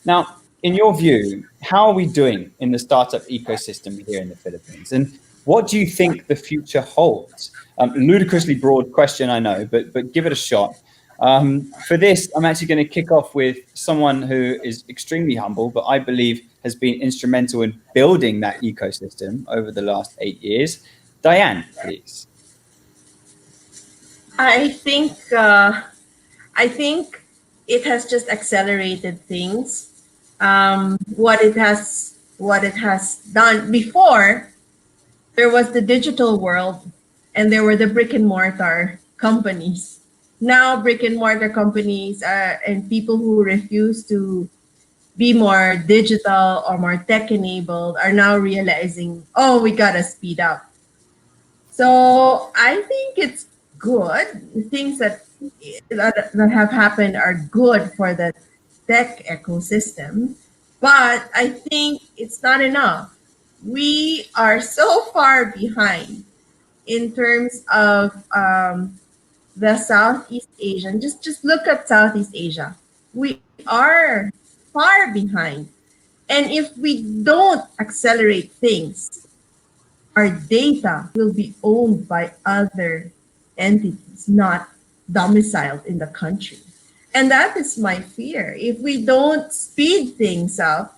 Now, in your view, how are we doing in the startup ecosystem here in the Philippines? And what do you think the future holds? Ludicrously broad question, I know, but give it a shot. For this, I'm actually going to kick off with someone who is extremely humble, but I believe has been instrumental in building that ecosystem over the last 8 years. Diane, please. I think it has just accelerated things. What it has done before, there was the digital world and there were the brick and mortar companies. Now brick and mortar companies and people who refuse to be more digital or more tech enabled are now realizing, oh, we gotta speed up. So I think it's good. Things that have happened are good for the tech ecosystem, but I think it's not enough. We are so far behind in terms of the Southeast Asian. Just look at Southeast Asia. We are far behind. And if we don't accelerate things, our data will be owned by other entities, not domiciled in the country. And that is my fear. If we don't speed things up,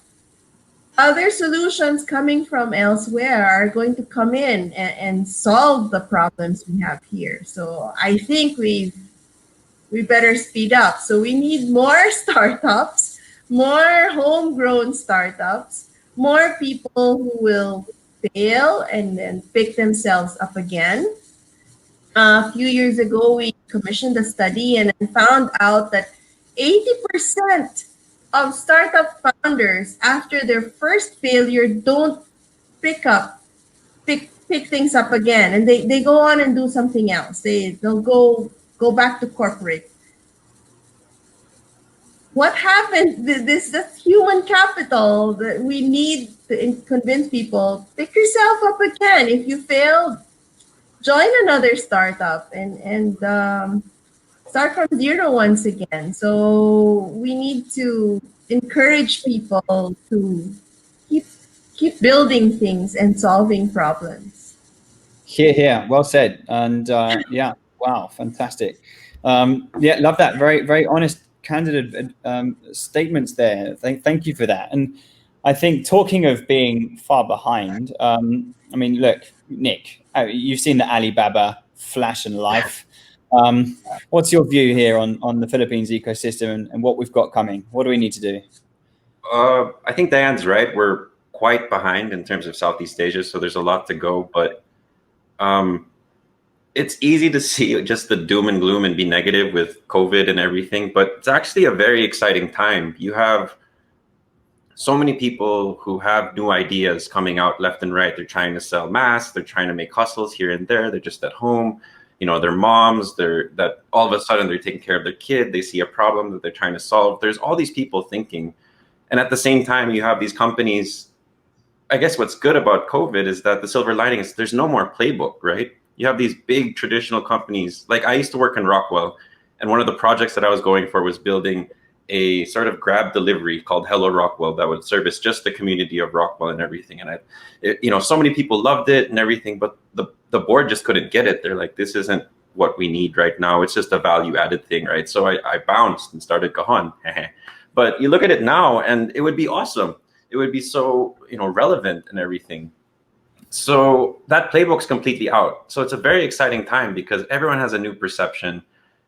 other solutions coming from elsewhere are going to come in and solve the problems we have here. So I think we better speed up. So we need more startups, more homegrown startups, more people who will fail and then pick themselves up again. A few years ago, we commissioned a study and found out that 80% of startup founders, after their first failure, don't pick things up again, and they go on and do something else. They'll go back to corporate. What happened? This human capital that we need to convince people, pick yourself up again. If you failed, join another startup and start from zero once again. So we need to encourage people to keep building things and solving problems. Here. Well said. And yeah, wow, fantastic. Yeah, love that. Very, very honest, candid statements there. Thank you for that. And I think talking of being far behind, I mean, look, Nick, you've seen the Alibaba flash and life. What's your view here on the Philippines ecosystem and what we've got coming? What do we need to do? I think Diane's right. We're quite behind in terms of Southeast Asia, so there's a lot to go. But it's easy to see just the doom and gloom and be negative with COVID and everything, but it's actually a very exciting time. You have so many people who have new ideas coming out left and right. They're trying to sell masks. They're trying to make hustles here and there. They're just at home. You know, they're moms. That all of a sudden they're taking care of their kid. They see a problem that they're trying to solve. There's all these people thinking. And at the same time, you have these companies. I guess what's good about COVID is that the silver lining is there's no more playbook, right? You have these big traditional companies. Like I used to work in Rockwell, and one of the projects that I was going for was building a sort of grab delivery called Hello Rockwell that would service just the community of Rockwell and everything. And so many people loved it and everything, but the board just couldn't get it. They're like, this isn't what we need right now. It's just a value added thing, right? So I bounced and started Cajon. But you look at it now and it would be awesome. It would be so, relevant and everything. So that playbook's completely out. So it's a very exciting time because everyone has a new perception.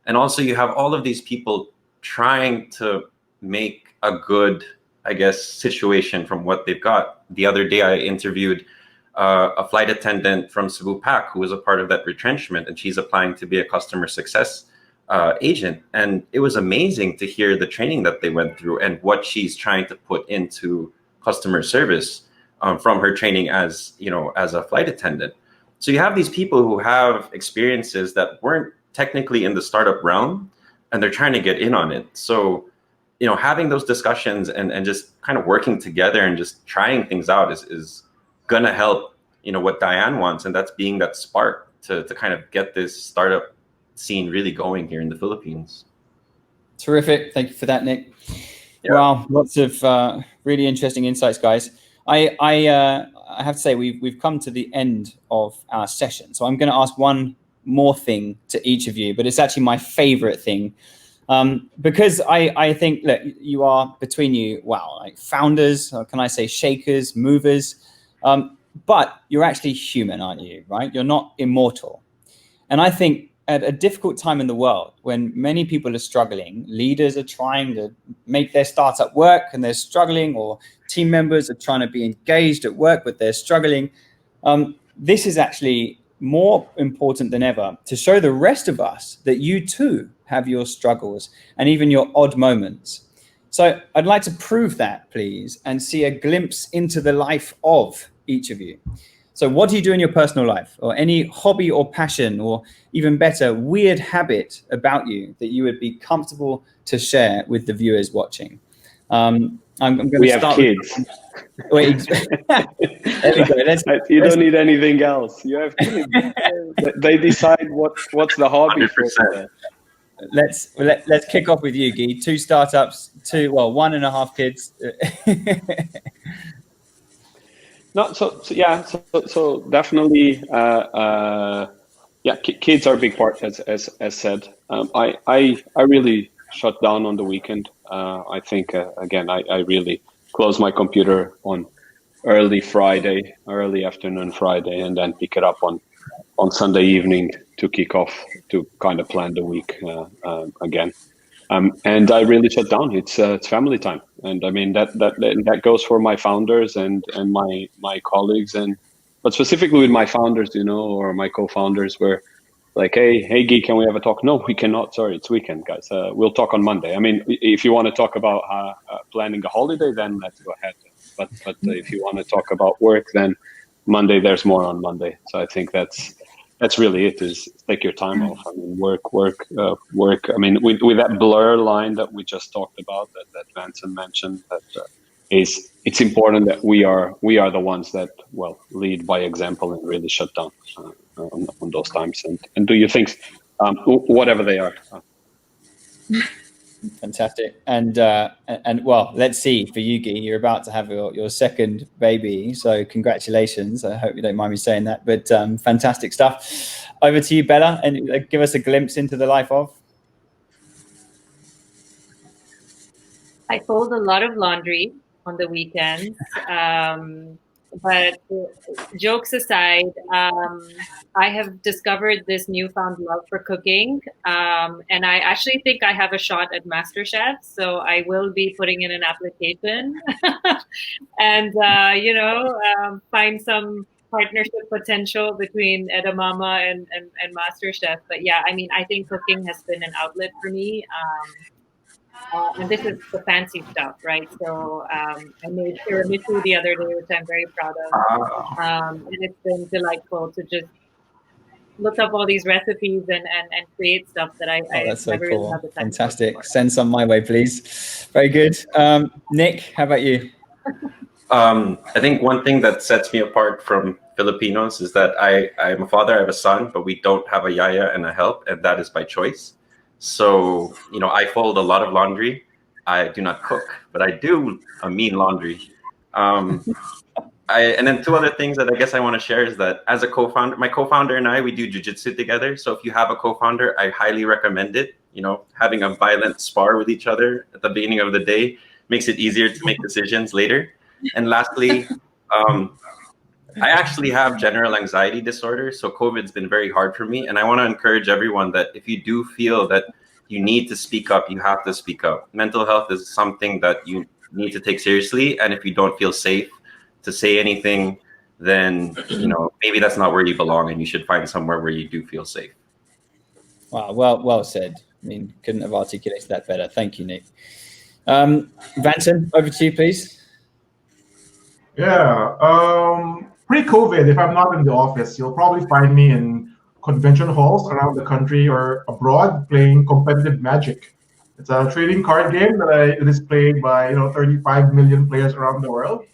And also you have all of these people trying to make a good, I guess, situation from what they've got. The other day I interviewed a flight attendant from Cebu PAC who was a part of that retrenchment, and she's applying to be a customer success agent. And it was amazing to hear the training that they went through and what she's trying to put into customer service from her training as a flight attendant. So you have these people who have experiences that weren't technically in the startup realm, and they're trying to get in on it. So, having those discussions and just kind of working together and just trying things out is gonna help, what Diane wants, and that's being that spark to kind of get this startup scene really going here in the Philippines. Terrific. Thank you for that, Nick. Yeah. Wow, lots of really interesting insights, guys. I have to say we've come to the end of our session, so I'm going to ask one more thing to each of you, but it's actually my favorite thing because I think, look, you are between you, wow, like founders, or can I say shakers, movers, but you're actually human, aren't you? Right? You're not immortal, and I think at a difficult time in the world when many people are struggling, leaders are trying to make their startup work and they're struggling, or team members are trying to be engaged at work but they're struggling. This is actually more important than ever to show the rest of us that you too have your struggles and even your odd moments. So I'd like to prove that, please, and see a glimpse into the life of each of you. So what do you do in your personal life, or any hobby or passion, or even better, weird habit about you that you would be comfortable to share with the viewers watching? I'm going to start. We have kids. Wait, there we go. You don't need anything else. You have kids. They decide what's the hobby. 100%. Let's kick off with you, Guy. 2 startups, 1.5 kids. No, so definitely, kids are a big part, as said. I really shut down on the weekend. I think again, I really close my computer on early afternoon Friday, and then pick it up on Sunday evening to kick off, to kind of plan the week again. And I really shut down. It's family time, and I mean that goes for my founders and my colleagues, but specifically with my founders, or my co-founders, where like, hey, Guy, can we have a talk? No, we cannot. Sorry, it's weekend, guys. We'll talk on Monday. I mean, if you want to talk about planning a holiday, then let's go ahead. But if you want to talk about work, then Monday, there's more on Monday. So I think that's really it, is take your time off. I mean, work. I mean, with that blur line that we just talked about, that Vincent mentioned, that it's important that we are the ones that, lead by example and really shut down on those times and do your things, whatever they are. Fantastic. And let's see, for you, Guy, you're about to have your second baby, so congratulations. I hope you don't mind me saying that, but fantastic stuff. Over to you, Bella, and give us a glimpse into the life of. I fold a lot of laundry on the weekends, but jokes aside, I have discovered this newfound love for cooking, and I actually think I have a shot at MasterChef, so I will be putting in an application and find some partnership potential between Edamama and MasterChef. But yeah, I mean, I think cooking has been an outlet for me. And this is the fancy stuff, right? So I made tiramisu the other day, which I'm very proud of. And it's been delightful to just look up all these recipes and create stuff that I That's so never really cool. had the time. Fantastic. Send some my way, please. Very good. Nick, how about you? I think one thing that sets me apart from Filipinos is that I'm a father, I have a son, but we don't have a yaya and a help, and that is by choice. So, I fold a lot of laundry. I do not cook, but I do a mean laundry. And then two other things that I guess I want to share is that as a co-founder, my co-founder and I, we do jujitsu together. So if you have a co-founder, I highly recommend it. Having a violent spar with each other at the beginning of the day makes it easier to make decisions later. And lastly, I actually have general anxiety disorder. So COVID's been very hard for me. And I want to encourage everyone that if you do feel that you need to speak up, you have to speak up. Mental health is something that you need to take seriously. And if you don't feel safe to say anything, then maybe that's not where you belong, and you should find somewhere where you do feel safe. Wow, well said. I mean, couldn't have articulated that better. Thank you, Nick. Vanson, over to you, please. Yeah. Pre-COVID, if I'm not in the office, you'll probably find me in convention halls around the country or abroad playing competitive Magic. It's a trading card game that is played by 35 million players around the world.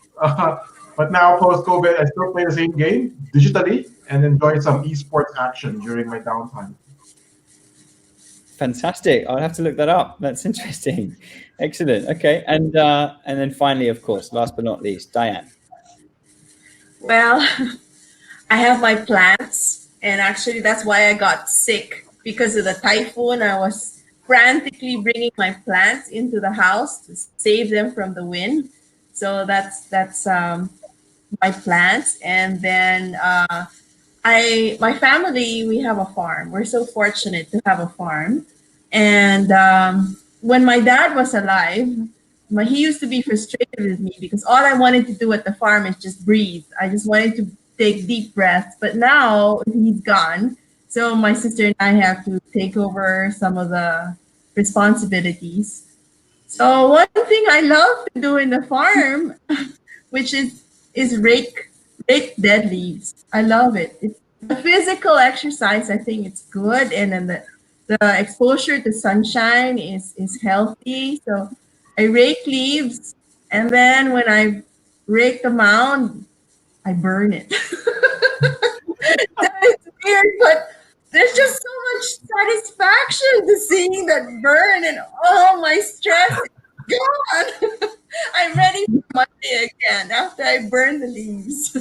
But now, post-COVID, I still play the same game digitally and enjoy some esports action during my downtime. Fantastic. I'll have to look that up. That's interesting. Excellent. Okay. And then finally, of course, last but not least, Diane. Well, I have my plants, and actually that's why I got sick, because of the typhoon. I was frantically bringing my plants into the house to save them from the wind. So that's my plants. And then my family, we have a farm. We're so fortunate to have a farm. And when my dad was alive, he used to be frustrated with me because all I wanted to do at the farm is just breathe. I just wanted to take deep breaths. But now he's gone. So my sister and I have to take over some of the responsibilities. So one thing I love to do in the farm, which is rake dead leaves. I love it. It's the physical exercise. I think it's good, and then the exposure to sunshine is healthy. So I rake leaves, and then when I rake the mound, I burn it. It's weird, but there's just so much satisfaction to seeing that burn, and my stress is gone. I'm ready for Monday again after I burn the leaves.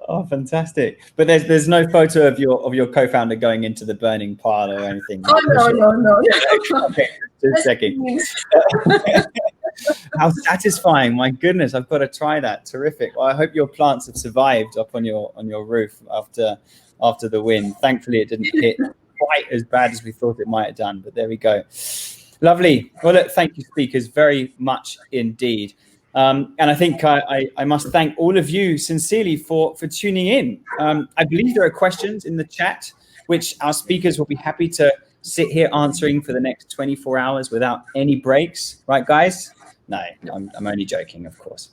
Oh, fantastic! But there's no photo of your co-founder going into the burning pile or anything. Oh no. Okay, just checking. How satisfying! My goodness, I've got to try that. Terrific. Well, I hope your plants have survived up on your roof after the wind. Thankfully, it didn't hit quite as bad as we thought it might have done. But there we go. Lovely. Well, look, thank you, speakers, very much indeed. And I think I must thank all of you sincerely for tuning in. I believe there are questions in the chat, which our speakers will be happy to sit here answering for the next 24 hours without any breaks. Right, guys? No, I'm only joking, of course.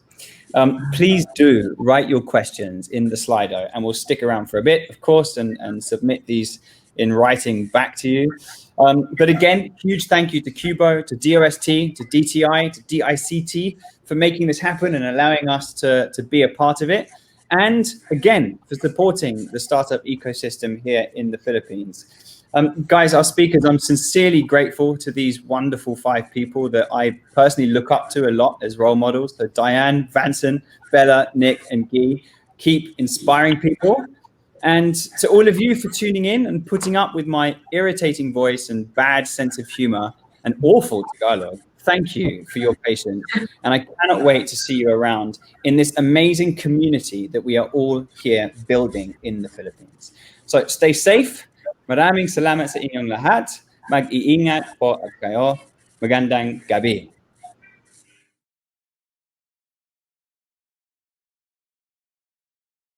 Please do write your questions in the Slido, and we'll stick around for a bit, of course, and submit these in writing back to you. But again, huge thank you to Cubo, to DOST, to DTI, to DICT for making this happen and allowing us to be a part of it. And again, for supporting the startup ecosystem here in the Philippines. Guys, our speakers, I'm sincerely grateful to these wonderful 5 people that I personally look up to a lot as role models. So Diane, Vanson, Bella, Nick, and Guy. Keep inspiring people. And to all of you for tuning in and putting up with my irritating voice and bad sense of humor and awful Tagalog, thank you for your patience. And I cannot wait to see you around in this amazing community that we are all here building in the Philippines. So stay safe. Maraming salamat sa inyong lahat. Mag-iingat po at kayo. Magandang gabi.